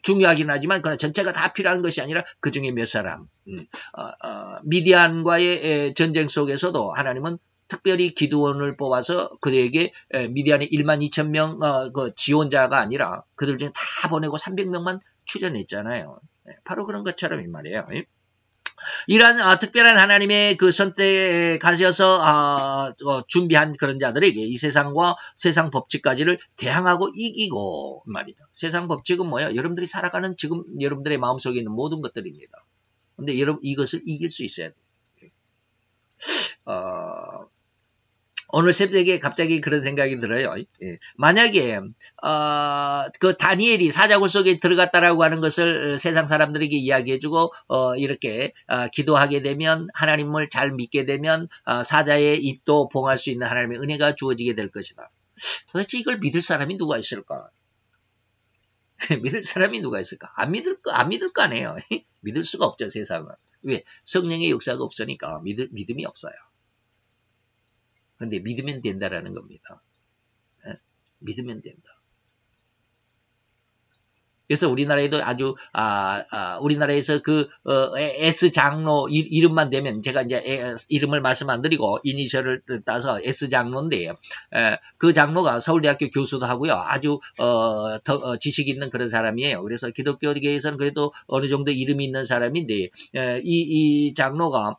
Speaker 1: 중요하긴 하지만 그러나 전체가 다 필요한 것이 아니라 그 중에 몇 사람. 미디안과의 전쟁 속에서도 하나님은 특별히 기드온을 뽑아서 그에게 미디안의 1만 2천 명 그 지원자가 아니라 그들 중에 다 보내고 300명만 추전했잖아요. 바로 그런 것처럼 이 말이에요. 이러한 특별한 하나님의 그 선택에 가셔서 준비한 그런 자들에게 이 세상과 세상 법칙까지를 대항하고 이기고 말이죠. 세상 법칙은 뭐예요? 여러분들이 살아가는 지금 여러분들의 마음속에 있는 모든 것들입니다. 근데 여러분 이것을 이길 수 있어야 돼요. 오늘 새벽에 갑자기 그런 생각이 들어요. 예. 만약에 그 다니엘이 사자굴 속에 들어갔다라고 하는 것을 세상 사람들에게 이야기해주고 이렇게 기도하게 되면 하나님을 잘 믿게 되면 사자의 입도 봉할 수 있는 하나님의 은혜가 주어지게 될 것이다. 도대체 이걸 믿을 사람이 누가 있을까? 믿을 사람이 누가 있을까? 안 믿을 거 아니에요. 믿을 수가 없죠, 세상은. 왜? 성령의 역사가 없으니까 믿음이 없어요. 근데 믿으면 된다라는 겁니다. 예? 믿으면 된다. 그래서 우리나라에도 아주 우리나라에서 그 S 장로 이름만 되면 제가 이제 이름을 말씀 안 드리고 이니셜을 따서 S 장로인데 그 장로가 서울대학교 교수도 하고요. 아주 지식 있는 그런 사람이에요. 그래서 기독교계에서는 그래도 어느 정도 이름이 있는 사람인데 이 장로가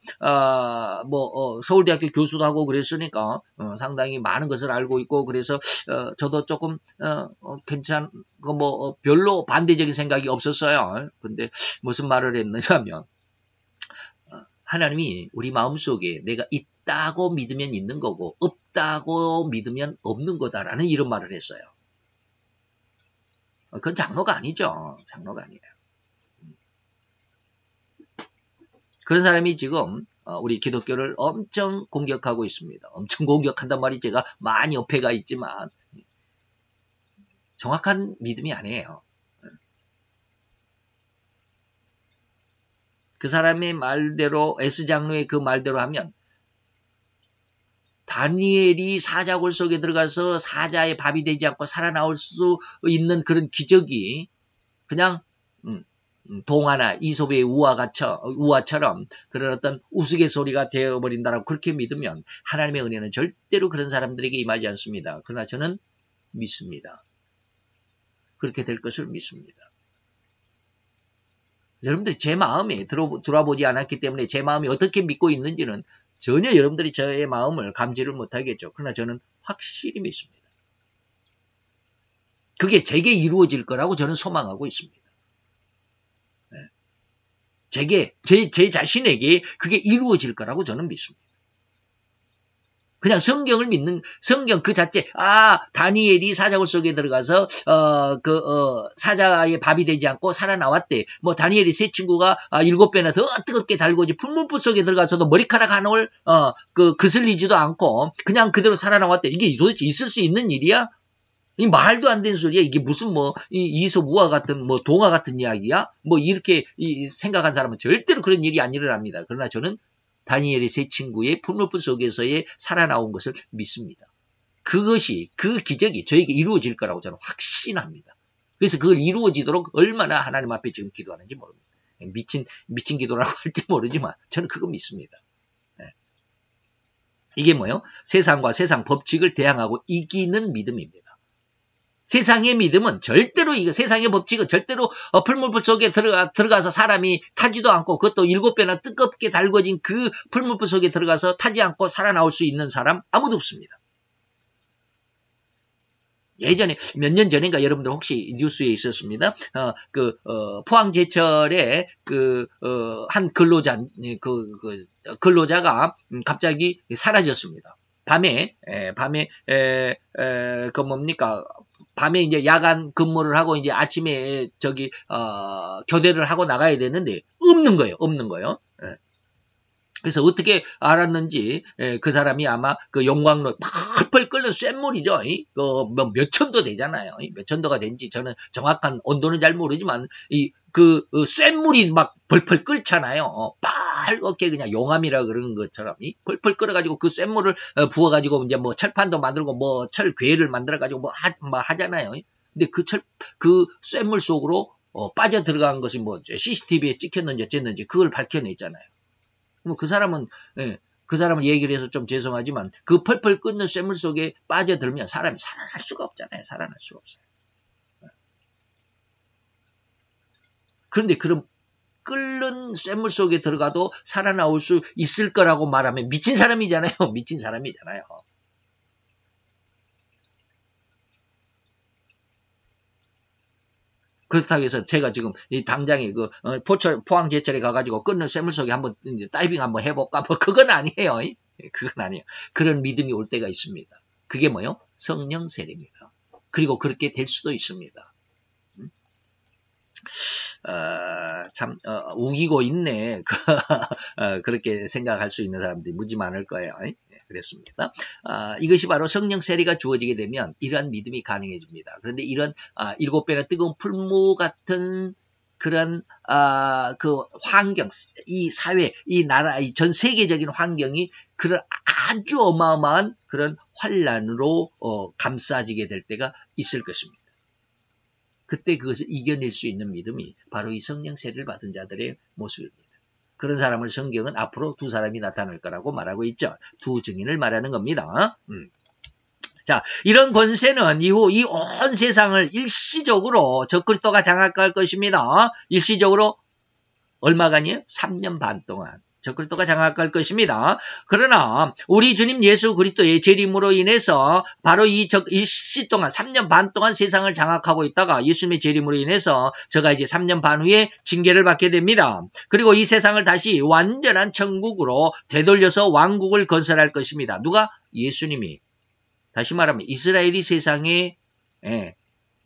Speaker 1: 서울대학교 교수도 하고 그랬으니까 상당히 많은 것을 알고 있고 그래서 저도 조금 별로 반대적인 생각이 없었어요. 근데 무슨 말을 했느냐면 하나님이 우리 마음속에 내가 있다고 믿으면 있는 거고 없다고 믿으면 없는 거다라는 이런 말을 했어요. 그건 장로가 아니죠. 장로가 아니에요. 그런 사람이 지금 우리 기독교를 엄청 공격하고 있습니다. 엄청 공격한단 말이 제가 많이 어폐가 있지만 정확한 믿음이 아니에요. 그 사람의 말대로 S장로의 그 말대로 하면 다니엘이 사자굴 속에 들어가서 사자의 밥이 되지 않고 살아나올 수 있는 그런 기적이 그냥 동화나 이솝의 우화처럼 그런 어떤 우스갯소리가 되어버린다라고 그렇게 믿으면 하나님의 은혜는 절대로 그런 사람들에게 임하지 않습니다. 그러나 저는 믿습니다. 그렇게 될 것을 믿습니다. 여러분들 제 마음에 돌아보지 않았기 때문에 제 마음이 어떻게 믿고 있는지는 전혀 여러분들이 저의 마음을 감지를 못하겠죠. 그러나 저는 확실히 믿습니다. 그게 제게 이루어질 거라고 저는 소망하고 있습니다. 제 자신에게 그게 이루어질 거라고 저는 믿습니다. 그냥 성경을 믿는 성경 그 자체 다니엘이 사자굴 속에 들어가서 사자의 밥이 되지 않고 살아나왔대. 뭐 다니엘이 세 친구가 7배나 더 뜨겁게 달고지 풀문불 속에 들어가서도 머리카락 하나를 그슬리지도 않고 그냥 그대로 살아나왔대. 이게 도대체 있을 수 있는 일이야? 이 말도 안 되는 소리야. 이게 무슨 이솝 우화 같은 동화 같은 이야기야? 이렇게 생각한 사람은 절대로 그런 일이 안 일어납니다. 그러나 저는 다니엘의 세 친구의 풀무불 속에서의 살아나온 것을 믿습니다. 그 기적이 저에게 이루어질 거라고 저는 확신합니다. 그래서 그걸 이루어지도록 얼마나 하나님 앞에 지금 기도하는지 모릅니다. 미친 기도라고 할지 모르지만 저는 그거 믿습니다. 이게 뭐예요? 세상과 세상 법칙을 대항하고 이기는 믿음입니다. 세상의 믿음은 절대로 세상의 법칙은 절대로 풀무불 속에 들어가서 사람이 타지도 않고 그것도 7배나 뜨겁게 달궈진 그 풀무불 속에 들어가서 타지 않고 살아나올 수 있는 사람 아무도 없습니다. 예전에 몇 년 전인가 여러분들 혹시 뉴스에 있었습니다. 포항제철에 한 근로자가 갑자기 사라졌습니다. 밤에 밤에 이제 야간 근무를 하고 이제 아침에 교대를 하고 나가야 되는데 없는 거예요. 그래서 어떻게 알았는지 그 사람이 아마 그 용광로 펄펄 끓는 쇳물이죠. 몇 천도 되잖아요. 몇 천도가 된지 저는 정확한 온도는 잘 모르지만 쇳물이 막 펄펄 끓잖아요. 빨갛게 그냥 용암이라 그러는 것처럼 펄펄 끓어가지고 그 쇳물을 부어가지고 이제 철판도 만들고 철괴를 만들어가지고 하잖아요. 근데 그 쇳물 속으로 빠져 들어간 것이 CCTV에 찍혔는지 어쨌는지 그걸 밝혀냈잖아요. 그 사람은 얘기를 해서 좀 죄송하지만 그 펄펄 끓는 쇳물 속에 빠져들면 사람이 살아날 수가 없잖아요. 살아날 수가 없어요. 그런데 그런 끓는 쇳물 속에 들어가도 살아나올 수 있을 거라고 말하면 미친 사람이잖아요. 미친 사람이잖아요. 그렇다고 해서 제가 지금 이 당장에 포항제철에 가가지고 끓는 쇳물 속에 한번 다이빙 한번 해볼까? 그건 아니에요. 그건 아니에요. 그런 믿음이 올 때가 있습니다. 그게 뭐요? 성령 세례입니다. 그리고 그렇게 될 수도 있습니다. 우기고 있네. 그렇게 생각할 수 있는 사람들이 무지 많을 거예요. 네, 그랬습니다. 이것이 바로 성령 세례가 주어지게 되면 이러한 믿음이 가능해집니다. 그런데 이런 7배나 뜨거운 풀무 같은 그런 그 환경, 이 사회, 이 나라, 이 전 세계적인 환경이 그런 아주 어마어마한 그런 환란으로 감싸지게 될 때가 있을 것입니다. 그때 그것을 이겨낼 수 있는 믿음이 바로 이 성령 세례를 받은 자들의 모습입니다. 그런 사람을 성경은 앞으로 두 사람이 나타날 거라고 말하고 있죠. 두 증인을 말하는 겁니다. 자, 이런 권세는 이후 이 온 세상을 일시적으로 적그리스도가 장악할 것입니다. 일시적으로 얼마간이에요? 3년 반 동안. 적그리스도가 장악할 것입니다. 그러나 우리 주님 예수 그리스도의 재림으로 인해서 바로 이 일시 동안 3년 반 동안 세상을 장악하고 있다가 예수님의 재림으로 인해서 저가 이제 3년 반 후에 징계를 받게 됩니다. 그리고 이 세상을 다시 완전한 천국으로 되돌려서 왕국을 건설할 것입니다. 누가? 예수님이. 다시 말하면 이스라엘이 세상의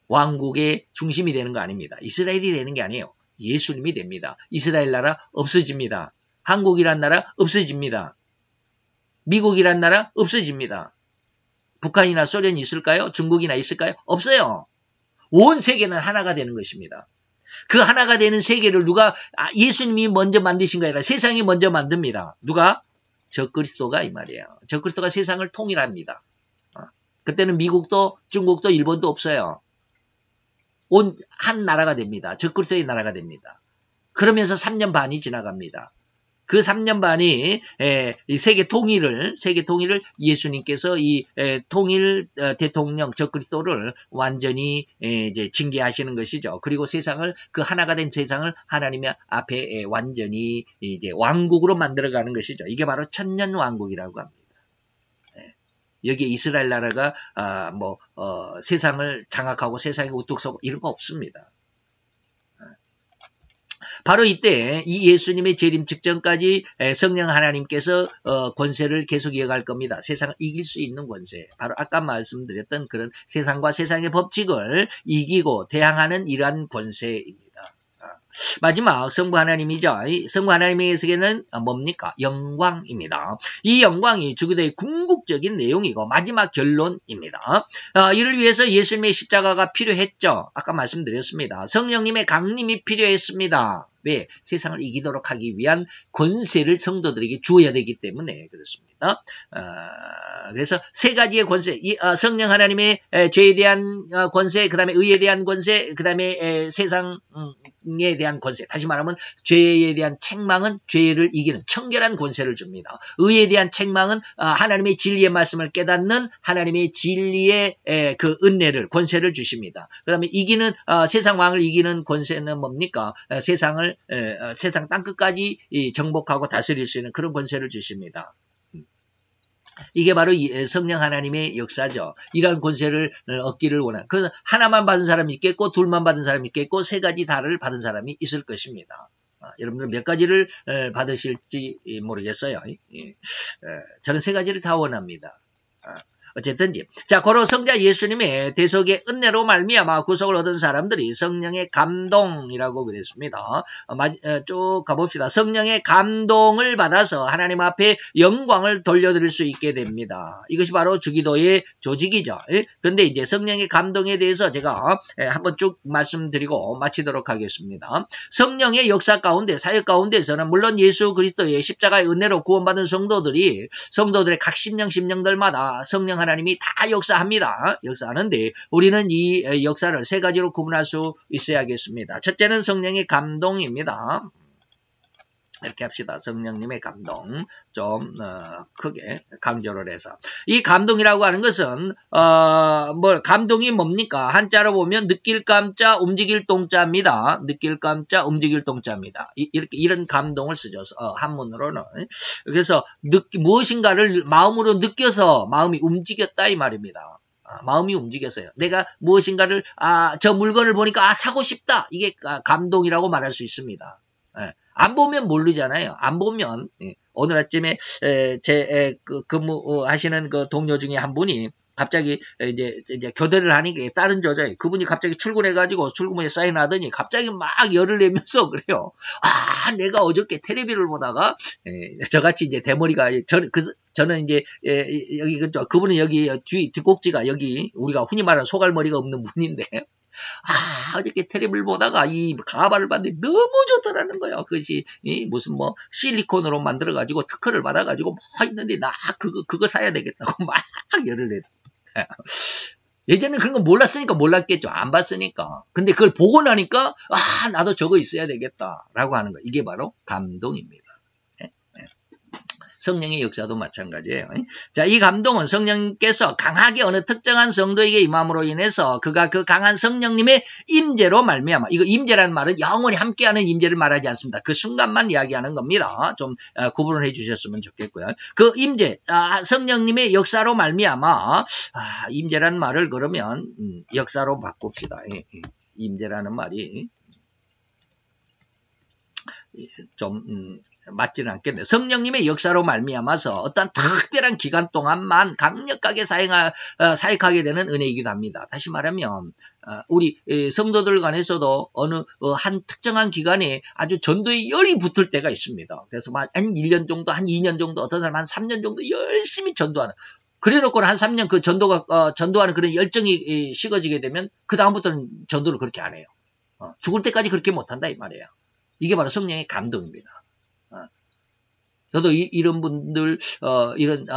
Speaker 1: 왕국의 중심이 되는 거 아닙니다. 이스라엘이 되는 게 아니에요. 예수님이 됩니다. 이스라엘 나라 없어집니다. 한국이란 나라 없어집니다. 미국이란 나라 없어집니다. 북한이나 소련이 있을까요? 중국이나 있을까요? 없어요. 온 세계는 하나가 되는 것입니다. 그 하나가 되는 세계를 누가 예수님이 먼저 만드신 게 아니라 세상이 먼저 만듭니다. 누가? 적그리스도가 이 말이에요. 적그리스도가 세상을 통일합니다. 그때는 미국도 중국도 일본도 없어요. 온 한 나라가 됩니다. 적그리스도의 나라가 됩니다. 그러면서 3년 반이 지나갑니다. 그 3년 반이 이 세계 통일을 예수님께서 이 통일 대통령 적그리스도를 완전히 이제 징계하시는 것이죠. 그리고 세상을 그 하나가 된 세상을 하나님의 앞에 완전히 이제 왕국으로 만들어가는 것이죠. 이게 바로 천년 왕국이라고 합니다. 여기에 이스라엘 나라가 세상을 장악하고 세상에 우뚝 서고 이런 거 없습니다. 바로 이때 이 예수님의 재림 직전까지 성령 하나님께서 권세를 계속 이어갈 겁니다. 세상을 이길 수 있는 권세. 바로 아까 말씀드렸던 그런 세상과 세상의 법칙을 이기고 대항하는 이러한 권세입니다. 마지막 성부 하나님이죠. 성부 하나님에게는 뭡니까? 영광입니다. 이 영광이 주기도의 궁극적인 내용이고 마지막 결론입니다. 이를 위해서 예수님의 십자가가 필요했죠. 아까 말씀드렸습니다. 성령님의 강림이 필요했습니다. 왜? 세상을 이기도록 하기 위한 권세를 성도들에게 주어야 되기 때문에 그렇습니다. 그래서 세 가지의 권세, 성령 하나님의 죄에 대한 권세, 그 다음에 의에 대한 권세, 그 다음에 세상에 대한 권세. 다시 말하면 죄에 대한 책망은 죄를 이기는 청결한 권세를 줍니다. 의에 대한 책망은 하나님의 진리의 말씀을 깨닫는 하나님의 진리의 그 은혜를, 권세를 주십니다. 그 다음에 이기는 세상 왕을 이기는 권세는 뭡니까? 세상 땅끝까지 정복하고 다스릴 수 있는 그런 권세를 주십니다. 이게 바로 성령 하나님의 역사죠. 이러한 권세를 얻기를 원하는. 그 하나만 받은 사람이 있겠고 둘만 받은 사람이 있겠고 세 가지 다를 받은 사람이 있을 것입니다. 여러분들 몇 가지를 받으실지 모르겠어요. 저는 세 가지를 다 원합니다. 어쨌든지 자 고로 성자 예수님의 대속의 은혜로 말미암아 구속을 얻은 사람들이 성령의 감동이라고 그랬습니다. 쭉 가봅시다. 성령의 감동을 받아서 하나님 앞에 영광을 돌려드릴 수 있게 됩니다. 이것이 바로 주기도의 조직이죠. 그런데 이제 성령의 감동에 대해서 제가 한번 쭉 말씀드리고 마치도록 하겠습니다. 성령의 역사 가운데 사역 가운데서는 물론 예수 그리스도의 십자가의 은혜로 구원받은 성도들의 각 심령들마다 성령 하나님이 다 역사합니다. 역사하는데 우리는 이 역사를 세 가지로 구분할 수 있어야겠습니다. 첫째는 성령의 감동입니다. 이렇게 합시다. 성령님의 감동 좀 크게 강조를 해서 이 감동이라고 하는 것은 감동이 뭡니까? 한자로 보면 느낄 감자 움직일 동자입니다. 느낄 감자 움직일 동자입니다. 이런 감동을 쓰죠. 한문으로는. 그래서 무엇인가를 마음으로 느껴서 마음이 움직였다 이 말입니다. 마음이 움직였어요. 내가 무엇인가를 저 물건을 보니까 사고 싶다. 이게 감동이라고 말할 수 있습니다. 안 보면 모르잖아요. 안 보면 오늘 아침에 근무하시는 그 동료 중에 한 분이 갑자기 이제 교대를 하니까 다른 저자예요. 그분이 갑자기 출근해가지고 출근문에 사인하더니 갑자기 막 열을 내면서 그래요. 아, 내가 어저께 텔레비를 보다가 저같이 이제 대머리가 저는 이제 여기 그분은 여기 뒷꼭지가 여기 우리가 흔히 말하는 소갈머리가 없는 분인데. 아, 어저께 텔레비를 보다가 이 가발을 봤는데 너무 좋더라는 거예요. 그것이 무슨 뭐 실리콘으로 만들어가지고 특허를 받아가지고 뭐 있는데 나 그거 사야 되겠다고 막 열을 내도. 예전에 그런 거 몰랐으니까 몰랐겠죠. 안 봤으니까. 근데 그걸 보고 나니까 아, 나도 저거 있어야 되겠다라고 하는 거. 이게 바로 감동입니다. 성령의 역사도 마찬가지예요. 자, 이 감동은 성령께서 강하게 어느 특정한 성도에게 임함으로 인해서 그가 그 강한 성령님의 임재로 말미암아. 이거 임재라는 말은 영원히 함께하는 임재를 말하지 않습니다. 그 순간만 이야기하는 겁니다. 좀 구분을 해주셨으면 좋겠고요. 그 임재, 성령님의 역사로 말미암아. 임재라는 말을 그러면 역사로 바꿉시다. 임재라는 말이 좀 맞지는 않겠네. 성령님의 역사로 말미암아서 어떤 특별한 기간 동안만 강력하게 사역하게 되는 은혜이기도 합니다. 다시 말하면 우리 성도들 간에서도 어느 한 특정한 기간에 아주 전도의 열이 붙을 때가 있습니다. 그래서 한 1년 정도, 한 2년 정도, 어떤 사람 한 3년 정도 열심히 전도하는. 그래놓고는 한 3년 그 전도하는 그런 열정이 식어지게 되면 그 다음부터는 전도를 그렇게 안 해요. 죽을 때까지 그렇게 못한다 이 말이에요. 이게 바로 성령의 감동입니다. 저도 이런 분들, 이런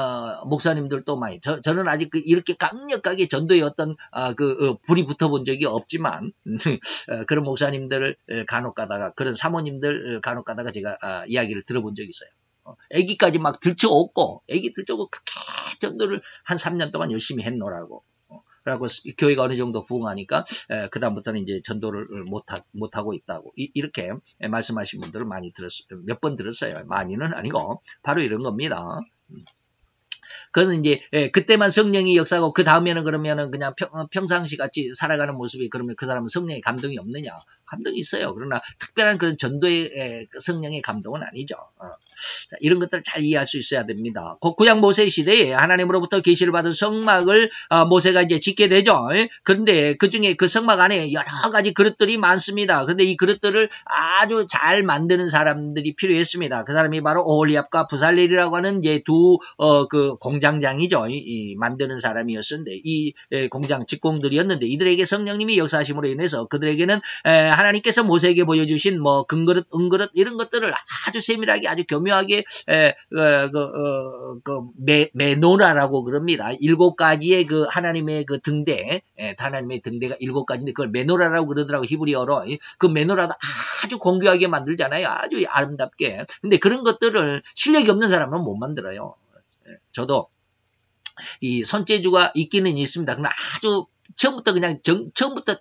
Speaker 1: 목사님들도 많이, 저는 아직 이렇게 강력하게 전도의 어떤 불이 붙어본 적이 없지만 그런 목사님들을 간혹 가다가, 그런 사모님들 간혹 가다가 제가 이야기를 들어본 적이 있어요. 애기까지 막 들쳐오고, 애기 들쳐오고 그렇게 전도를 한 3년 동안 열심히 했노라고. 그리고 교회가 어느 정도 부흥하니까 그다음부터는 이제 전도를 못하고 있다고 이렇게 말씀하신 분들을 많이 들었어요. 몇 번 들었어요. 많이는 아니고 바로 이런 겁니다. 그래서 이제 그때만 성령이 역사하고 그 다음에는 그러면은 그냥 평상시 같이 살아가는 모습이 그러면 그 사람은 성령의 감동이 없느냐? 감동이 있어요. 그러나 특별한 그런 전도의 성령의 감동은 아니죠. 자, 이런 것들을 잘 이해할 수 있어야 됩니다. 구약 모세 시대에 하나님으로부터 계시를 받은 성막을 모세가 이제 짓게 되죠. 그런데 그 중에 그 성막 안에 여러 가지 그릇들이 많습니다. 그런데 이 그릇들을 아주 잘 만드는 사람들이 필요했습니다. 그 사람이 바로 오홀리압과 부살렐이라고 하는 이제 그 공장장이죠. 이 만드는 사람이었는데 이 공장 직공들이었는데 이들에게 성령님이 역사하심으로 인해서 그들에게는 하나님께서 모세에게 보여주신 뭐 금그릇, 은그릇 이런 것들을 아주 세밀하게 아주 교묘하게 메노라라고 그럽니다. 7가지의 그 하나님의 그 등대, 하나님의 등대가 7가지인데 그걸 메노라라고 그러더라고 히브리어로. 그 메노라도 아주 공교하게 만들잖아요. 아주 아름답게. 근데 그런 것들을 실력이 없는 사람은 못 만들어요. 저도 이 손재주가 있기는 있습니다. 그러나 아주 처음부터 그냥 처음부터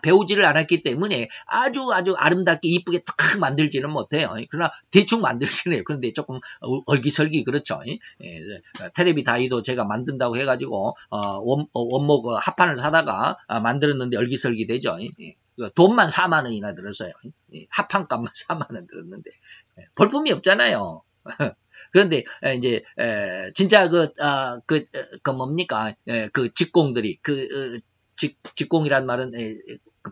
Speaker 1: 배우지를 않았기 때문에 아주 아름답게 이쁘게 탁 만들지는 못해요. 그러나 대충 만들긴 해요. 그런데 조금 얼기설기 그렇죠. 테레비 다이도 제가 만든다고 해가지고 원목 합판을 사다가 만들었는데 얼기설기 되죠. 돈만 4만 원이나 들었어요. 합판값만 4만 원 들었는데 볼품이 없잖아요. 그런데 이제 진짜 뭡니까 그 직공들이 직공이란 말은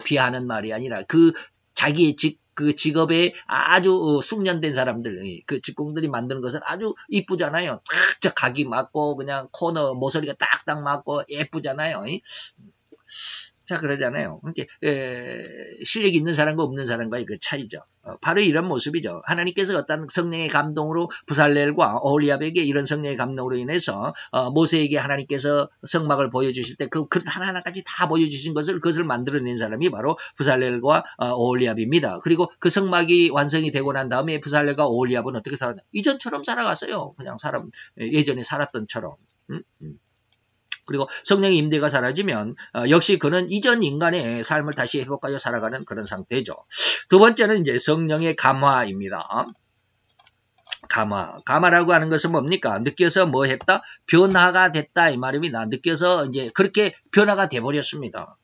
Speaker 1: 비하하는 말이 아니라 그 자기의 그 직업에 아주 숙련된 사람들 그 직공들이 만드는 것은 아주 이쁘잖아요. 딱 각이 맞고 그냥 코너 모서리가 딱딱 맞고 예쁘잖아요. 자 그러잖아요. 그러니까 실력이 있는 사람과 없는 사람과의 그 차이죠. 바로 이런 모습이죠. 하나님께서 어떤 성령의 감동으로 부살렐과 오홀리압에게 이런 성령의 감동으로 인해서 모세에게 하나님께서 성막을 보여주실 때 그 그릇 하나하나까지 다 보여주신 그것을 만들어낸 사람이 바로 부살렐과 오홀리압입니다. 그리고 그 성막이 완성이 되고 난 다음에 부살렐과 오홀리압은 어떻게 살았냐? 이전처럼 살아갔어요. 그냥 예전에 살았던처럼. 그리고 성령의 임재가 사라지면 역시 그는 이전 인간의 삶을 다시 회복하여 살아가는 그런 상태죠. 두 번째는 이제 성령의 감화입니다. 감화라고 하는 것은 뭡니까? 느껴서 뭐 했다? 변화가 됐다 이 말입니다. 느껴서 이제 그렇게 변화가 돼버렸습니다.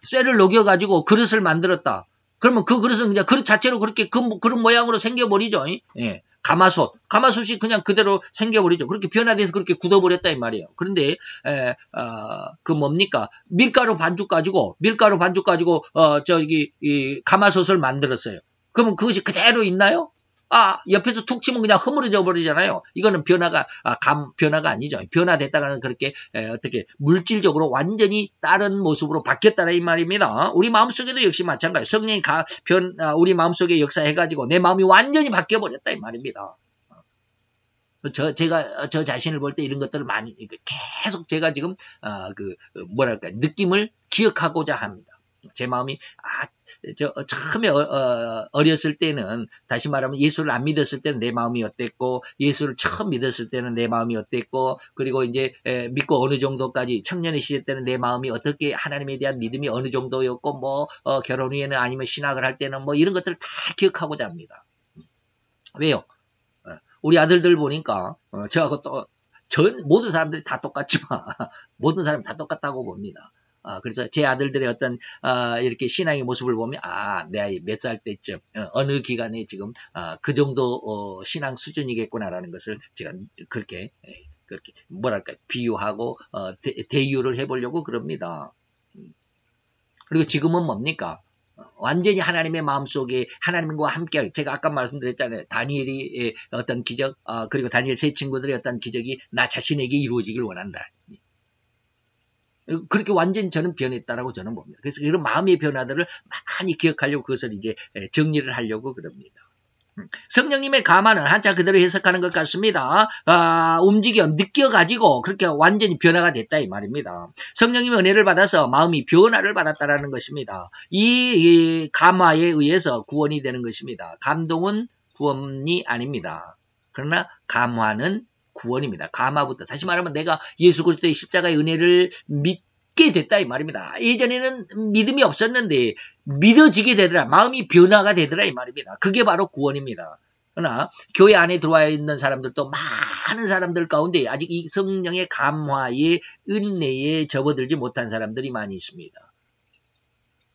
Speaker 1: 쇠를 녹여가지고 그릇을 만들었다. 그러면 그 그릇은 그냥 그릇 자체로 그렇게 그런 모양으로 생겨버리죠. 예. 가마솥이 그냥 그대로 생겨버리죠. 그렇게 변화돼서 그렇게 굳어버렸다 이 말이에요. 그런데 그 뭡니까? 밀가루 반죽 가지고 저기 이 가마솥을 만들었어요. 그러면 그것이 그대로 있나요? 옆에서 툭 치면 그냥 허물어져 버리잖아요. 이거는 변화가 아니죠. 변화됐다가는 그렇게 어떻게 물질적으로 완전히 다른 모습으로 바뀌었다는 이 말입니다. 우리 마음속에도 역시 마찬가지. 성령이 우리 마음속에 역사해가지고 내 마음이 완전히 바뀌어 버렸다 이 말입니다. 제가 저 자신을 볼 때 이런 것들을 많이 계속 제가 지금 뭐랄까 느낌을 기억하고자 합니다. 제 마음이 처음에 어렸을 때는 다시 말하면 예수를 안 믿었을 때는 내 마음이 어땠고 예수를 처음 믿었을 때는 내 마음이 어땠고 그리고 이제 믿고 어느 정도까지 청년의 시절 때는 내 마음이 어떻게 하나님에 대한 믿음이 어느 정도였고 뭐 결혼 후에는 아니면 신학을 할 때는 뭐 이런 것들을 다 기억하고자 합니다. 왜요? 우리 아들들 보니까 저하고 또 모든 사람들이 다 똑같지만 모든 사람이 다 똑같다고 봅니다. 그래서 제 아들들의 어떤 이렇게 신앙의 모습을 보면 내 아이 몇 살 때쯤 어느 기간에 지금 그 정도 신앙 수준이겠구나라는 것을 제가 그렇게 뭐랄까 비유하고 대유를 해보려고 그럽니다. 그리고 지금은 뭡니까? 완전히 하나님의 마음속에 하나님과 함께 제가 아까 말씀드렸잖아요. 다니엘이 어떤 기적 그리고 다니엘 세 친구들의 어떤 기적이 나 자신에게 이루어지길 원한다. 그렇게 완전히 저는 변했다라고 저는 봅니다. 그래서 이런 마음의 변화들을 많이 기억하려고 그것을 이제 정리를 하려고 그럽니다. 성령님의 감화는 한자 그대로 해석하는 것 같습니다. 느껴가지고 그렇게 완전히 변화가 됐다 이 말입니다. 성령님의 은혜를 받아서 마음이 변화를 받았다라는 것입니다. 이 감화에 의해서 구원이 되는 것입니다. 감동은 구원이 아닙니다. 그러나 감화는 구원입니다. 감화부터 다시 말하면 내가 예수 그리스도의 십자가의 은혜를 믿게 됐다 이 말입니다. 예전에는 믿음이 없었는데 믿어지게 되더라. 마음이 변화가 되더라 이 말입니다. 그게 바로 구원입니다. 그러나 교회 안에 들어와 있는 사람들도 많은 사람들 가운데 아직 이 성령의 감화의 은혜에 접어들지 못한 사람들이 많이 있습니다.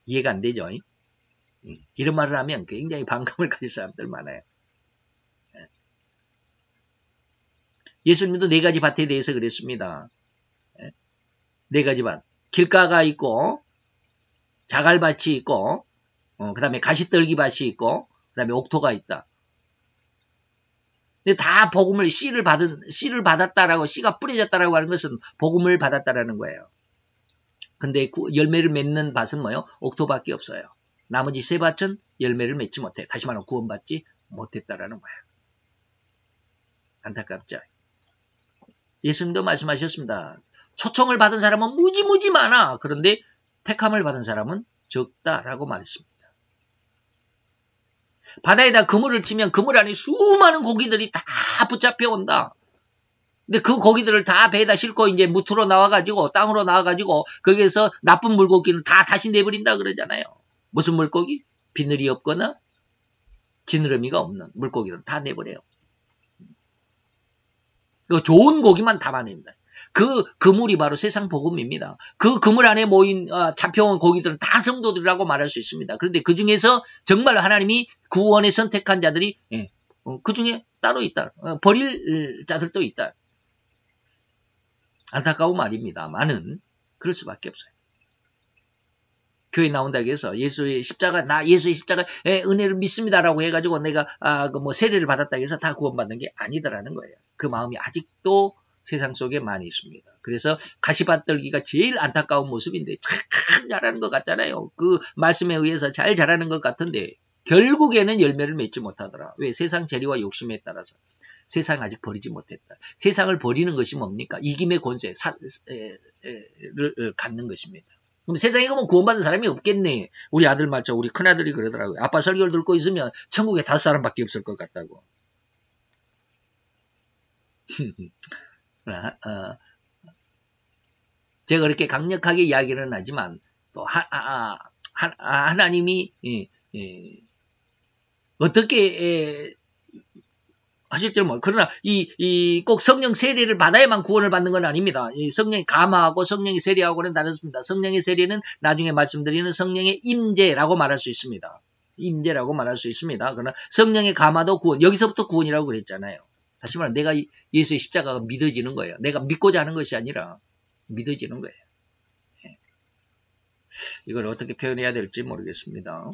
Speaker 1: 이해가 안 되죠? 이런 말을 하면 굉장히 반감을 가질 사람들 많아요. 예수님도 네 가지 밭에 대해서 그랬습니다. 네 가지 밭. 길가가 있고 자갈밭이 있고 그 다음에 가시떨기밭이 있고 그 다음에 옥토가 있다. 근데 다 복음을 씨를 받았다라고 씨가 뿌려졌다라고 하는 것은 복음을 받았다라는 거예요. 근데 열매를 맺는 밭은 뭐예요? 옥토밖에 없어요. 나머지 세 밭은 열매를 맺지 못해. 다시 말하면 구원받지 못했다라는 거예요. 안타깝죠? 예수님도 말씀하셨습니다. 초청을 받은 사람은 무지무지 많아. 그런데 택함을 받은 사람은 적다라고 말했습니다. 바다에다 그물을 치면 그물 안에 수많은 고기들이 다 붙잡혀 온다. 근데 그 고기들을 다 배에다 싣고 이제 무트로 나와가지고 땅으로 나와가지고 거기에서 나쁜 물고기는 다 다시 내버린다 그러잖아요. 무슨 물고기? 비늘이 없거나 지느러미가 없는 물고기들은 다 내버려요. 좋은 고기만 담아냅니다. 그 그물이 바로 세상 복음입니다. 그 그물 안에 잡혀온 고기들은 다 성도들이라고 말할 수 있습니다. 그런데 그 중에서 정말 하나님이 구원에 선택한 자들이 그 중에 따로 있다. 버릴 자들도 있다. 안타까운 말입니다만은 그럴 수밖에 없어요. 교회 나온다고 해서 예수의 십자가의 은혜를 믿습니다라고 해가지고 내가 세례를 받았다고 해서 다 구원받는 게 아니더라는 거예요. 그 마음이 아직도 세상 속에 많이 있습니다. 그래서 가시밭들기가 제일 안타까운 모습인데 참 잘하는 것 같잖아요. 그 말씀에 의해서 잘 자라는 것 같은데 결국에는 열매를 맺지 못하더라. 왜? 세상 재리와 욕심에 따라서. 세상 아직 버리지 못했다. 세상을 버리는 것이 뭡니까? 이김의 권세를 갖는 것입니다. 그럼 세상에 가면 구원받는 사람이 없겠네. 우리 아들 말죠. 우리 큰아들이 그러더라고요. 아빠 설교를 듣고 있으면 천국에 5사람밖에 없을 것 같다고. 제가 그렇게 강력하게 이야기는 하지만 또 하나님이 어떻게 하실지 그러나 꼭 성령 세례를 받아야만 구원을 받는 건 아닙니다. 성령이 감화하고 성령이 세례하고는 다르습니다. 성령의 세례는 나중에 말씀드리는 성령의 임재라고 말할 수 있습니다. 임재라고 말할 수 있습니다. 그러나 성령의 감화도 구원, 여기서부터 구원이라고 그랬잖아요. 다시 말하면 내가 예수의 십자가가 믿어지는 거예요. 내가 믿고자 하는 것이 아니라 믿어지는 거예요. 이걸 어떻게 표현해야 될지 모르겠습니다.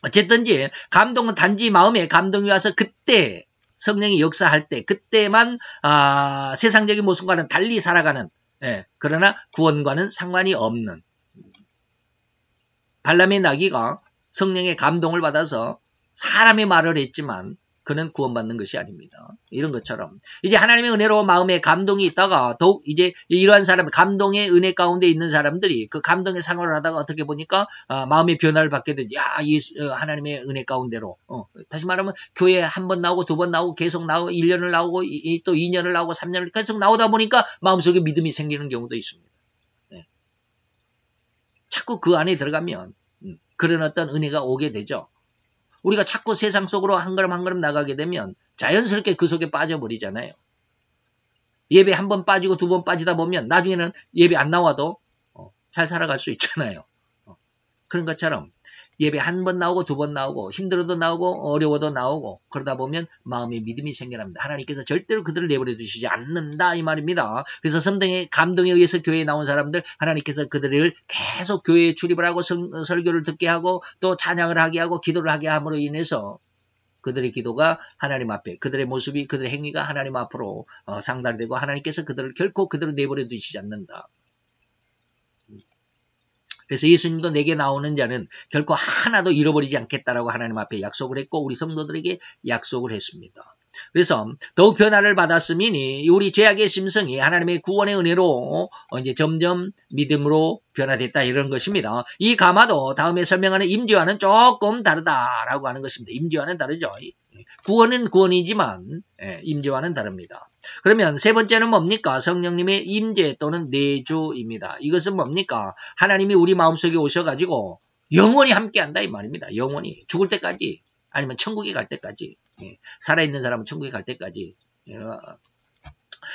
Speaker 1: 어쨌든지 감동은 단지 마음에 감동이 와서 그때 성령이 역사할 때 그때만 세상적인 모습과는 달리 살아가는, 그러나 구원과는 상관이 없는, 발람의 나귀가 성령의 감동을 받아서 사람의 말을 했지만 그는 구원받는 것이 아닙니다. 이런 것처럼 이제 하나님의 은혜로 마음에 감동이 있다가 더욱 이제 이러한 사람, 감동의 은혜 가운데 있는 사람들이 그 감동의 생활을 하다가 어떻게 보니까 마음의 변화를 받게 되죠. 하나님의 은혜 가운데로 다시 말하면 교회에 한 번 나오고 두 번 나오고 계속 나오고 1년을 나오고 또 2년을 나오고 3년을 계속 나오다 보니까 마음속에 믿음이 생기는 경우도 있습니다. 자꾸 그 안에 들어가면 그런 어떤 은혜가 오게 되죠. 우리가 자꾸 세상 속으로 한 걸음 한 걸음 나가게 되면 자연스럽게 그 속에 빠져버리잖아요. 예배 한 번 빠지고 두 번 빠지다 보면 나중에는 예배 안 나와도 잘 살아갈 수 있잖아요. 그런 것처럼 예배 한 번 나오고 두 번 나오고 힘들어도 나오고 어려워도 나오고 그러다 보면 마음의 믿음이 생겨납니다. 하나님께서 절대로 그들을 내버려 두시지 않는다 이 말입니다. 그래서 성령의 감동에 의해서 교회에 나온 사람들 하나님께서 그들을 계속 교회에 출입을 하고 설교를 듣게 하고 또 찬양을 하게 하고 기도를 하게 함으로 인해서 그들의 기도가 하나님 앞에 그들의 모습이 그들의 행위가 하나님 앞으로 상달되고 하나님께서 결코 그들을 내버려 두시지 않는다. 그래서 예수님도 내게 나오는 자는 결코 하나도 잃어버리지 않겠다라고 하나님 앞에 약속을 했고 우리 성도들에게 약속을 했습니다. 그래서 더욱 변화를 받았으니 우리 죄악의 심성이 하나님의 구원의 은혜로 이제 점점 믿음으로 변화됐다 이런 것입니다. 이 감화도 다음에 설명하는 임재와는 조금 다르다라고 하는 것입니다. 임재와는 다르죠. 구원은 구원이지만 임재와는 다릅니다. 그러면 세 번째는 뭡니까? 성령님의 임재 또는 내주입니다. 이것은 뭡니까? 하나님이 우리 마음속에 오셔가지고 영원히 함께한다 이 말입니다. 영원히 죽을 때까지 아니면 천국에 갈 때까지 살아있는 사람은 천국에 갈 때까지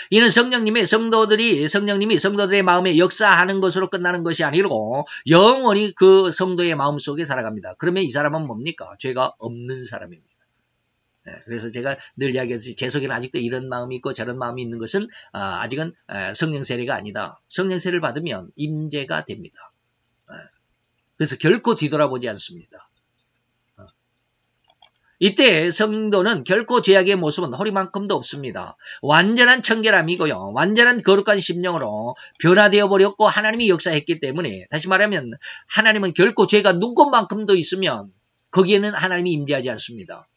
Speaker 1: 이는 성령님이 성도들의 마음에 역사하는 것으로 끝나는 것이 아니고 영원히 그 성도의 마음속에 살아갑니다. 그러면 이 사람은 뭡니까? 죄가 없는 사람입니다. 그래서 제가 늘 이야기했듯이 제 속에는 아직도 이런 마음이 있고 저런 마음이 있는 것은 아직은 성령 세례가 아니다. 성령 세례를 받으면 임재가 됩니다. 그래서 결코 뒤돌아보지 않습니다. 이때 성도는 결코 죄악의 모습은 허리만큼도 없습니다. 완전한 청결함이고요. 완전한 거룩한 심령으로 변화되어 버렸고 하나님이 역사했기 때문에 다시 말하면 하나님은 결코 죄가 눈곱만큼도 있으면 거기에는 하나님이 임재하지 않습니다.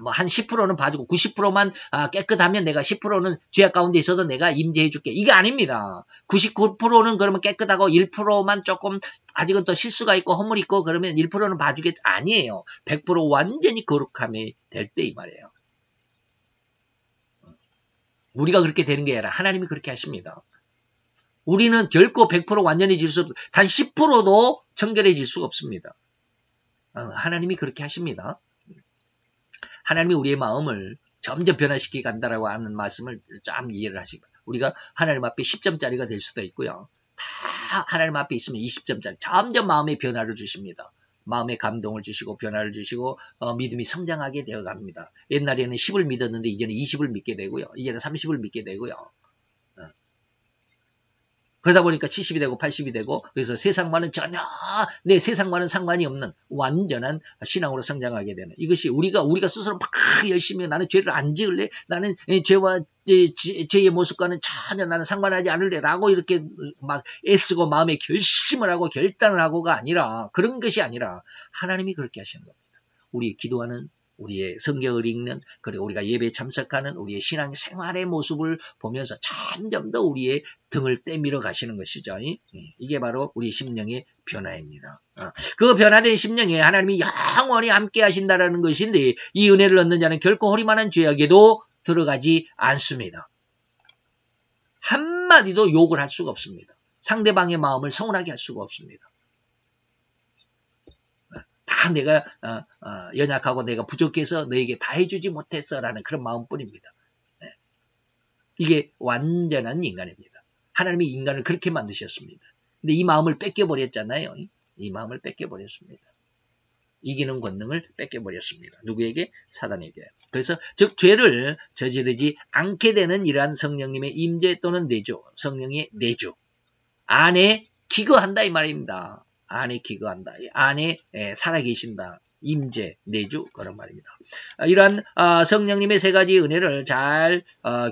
Speaker 1: 뭐 한 10%는 봐주고 90%만 깨끗하면 내가 10%는 죄악 가운데 있어도 내가 임재해 줄게. 이게 아닙니다. 99%는 그러면 깨끗하고 1%만 조금 아직은 또 실수가 있고 허물이 있고 그러면 1%는 봐주겠 아니에요. 100% 완전히 거룩함이 될 때 이 말이에요. 우리가 그렇게 되는 게 아니라 하나님이 그렇게 하십니다. 우리는 결코 100% 완전해질 수 없어요. 단 10%도 청결해질 수가 없습니다. 하나님이 그렇게 하십니다. 하나님이 우리의 마음을 점점 변화시키게 간다라고 하는 말씀을 좀 이해를 하시기 바랍니다. 우리가 하나님 앞에 10점짜리가 될 수도 있고요. 다 하나님 앞에 있으면 20점짜리 점점 마음의 변화를 주십니다. 마음의 감동을 주시고 변화를 주시고 믿음이 성장하게 되어 갑니다. 옛날에는 10을 믿었는데 이제는 20을 믿게 되고요. 이제는 30을 믿게 되고요. 그러다 보니까 70이 되고 80이 되고 그래서 세상과는 전혀 세상과는 상관이 없는 완전한 신앙으로 성장하게 되는 이것이 우리가 스스로 막 열심히 나는 죄를 안 지을래 나는 죄의 모습과는 전혀 나는 상관하지 않을래 라고 이렇게 막 애쓰고 마음에 결심을 하고 결단을 하고가 아니라 그런 것이 아니라 하나님이 그렇게 하시는 겁니다. 우리 기도하는 우리의 성경을 읽는 그리고 우리가 예배에 참석하는 우리의 신앙 생활의 모습을 보면서 점점 더 우리의 등을 떼밀어 가시는 것이죠. 이게 바로 우리 심령의 변화입니다. 그 변화된 심령에 하나님이 영원히 함께 하신다는 것인데 이 은혜를 얻는 자는 결코 허리만한 죄악에도 들어가지 않습니다. 한마디도 욕을 할 수가 없습니다. 상대방의 마음을 서운하게 할 수가 없습니다. 다 내가 연약하고 내가 부족해서 너에게 다 해주지 못했어라는 그런 마음뿐입니다. 이게 완전한 인간입니다. 하나님이 인간을 그렇게 만드셨습니다. 근데 이 마음을 뺏겨버렸잖아요. 이 마음을 뺏겨버렸습니다.
Speaker 2: 이기는 권능을 뺏겨버렸습니다. 누구에게? 사단에게. 그래서 즉 죄를 저지르지 않게 되는 이러한 성령님의 임재 또는 내주, 성령의 내주 안에 기거한다 이 말입니다. 안에 기거한다. 안에 살아계신다. 임재, 내주 그런 말입니다. 이러한 성령님의 세 가지 은혜를 잘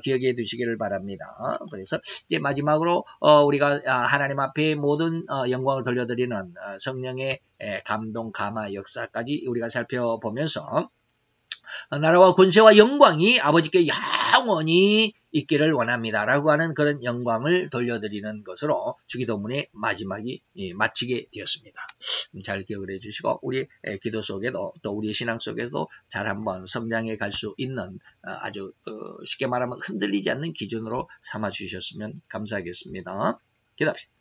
Speaker 2: 기억해 두시기를 바랍니다. 그래서 이제 마지막으로 우리가 하나님 앞에 모든 영광을 돌려드리는 성령의 감동, 감화, 역사까지 우리가 살펴보면서 나라와 권세와 영광이 아버지께 영원히 있기를 원합니다. 라고 하는 그런 영광을 돌려드리는 것으로 주기도문의 마지막이 마치게 되었습니다. 잘 기억을 해주시고 우리 기도 속에도 또 우리 신앙 속에도 잘 한번 성장해 갈 수 있는 아주 쉽게 말하면 흔들리지 않는 기준으로 삼아 주셨으면 감사하겠습니다. 기도합시다.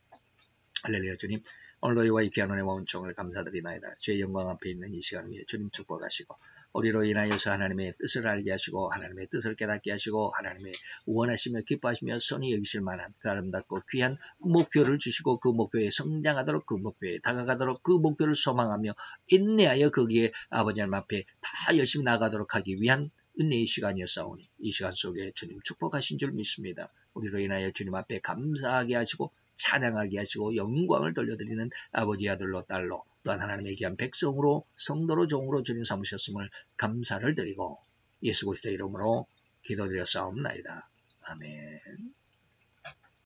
Speaker 2: 할렐루야. 주님, 오늘도 이와 이 귀한 은혜와 은총을 감사드리나이다. 주의 영광 앞에 있는 이 시간 위에 주님 축복하시고 우리로 인하여서 하나님의 뜻을 알게 하시고 하나님의 뜻을 깨닫게 하시고 하나님의 원하시며 기뻐하시며 선히 여기실 만한 그 아름답고 귀한 목표를 주시고 그 목표에 성장하도록 그 목표에 다가가도록 그 목표를 소망하며 인내하여 거기에 아버지 하나님 앞에 다 열심히 나가도록 하기 위한 은혜의 시간이었사오니 이 시간 속에 주님 축복하신 줄 믿습니다. 우리로 인하여 주님 앞에 감사하게 하시고 찬양하게 하시고 영광을 돌려드리는 아버지 아들로 딸로 또한 하나님의 귀한 백성으로 성도로 종으로 주님 삼으셨음을 감사를 드리고 예수 그리스도의 이름으로 기도드렸사옵나이다. 아멘.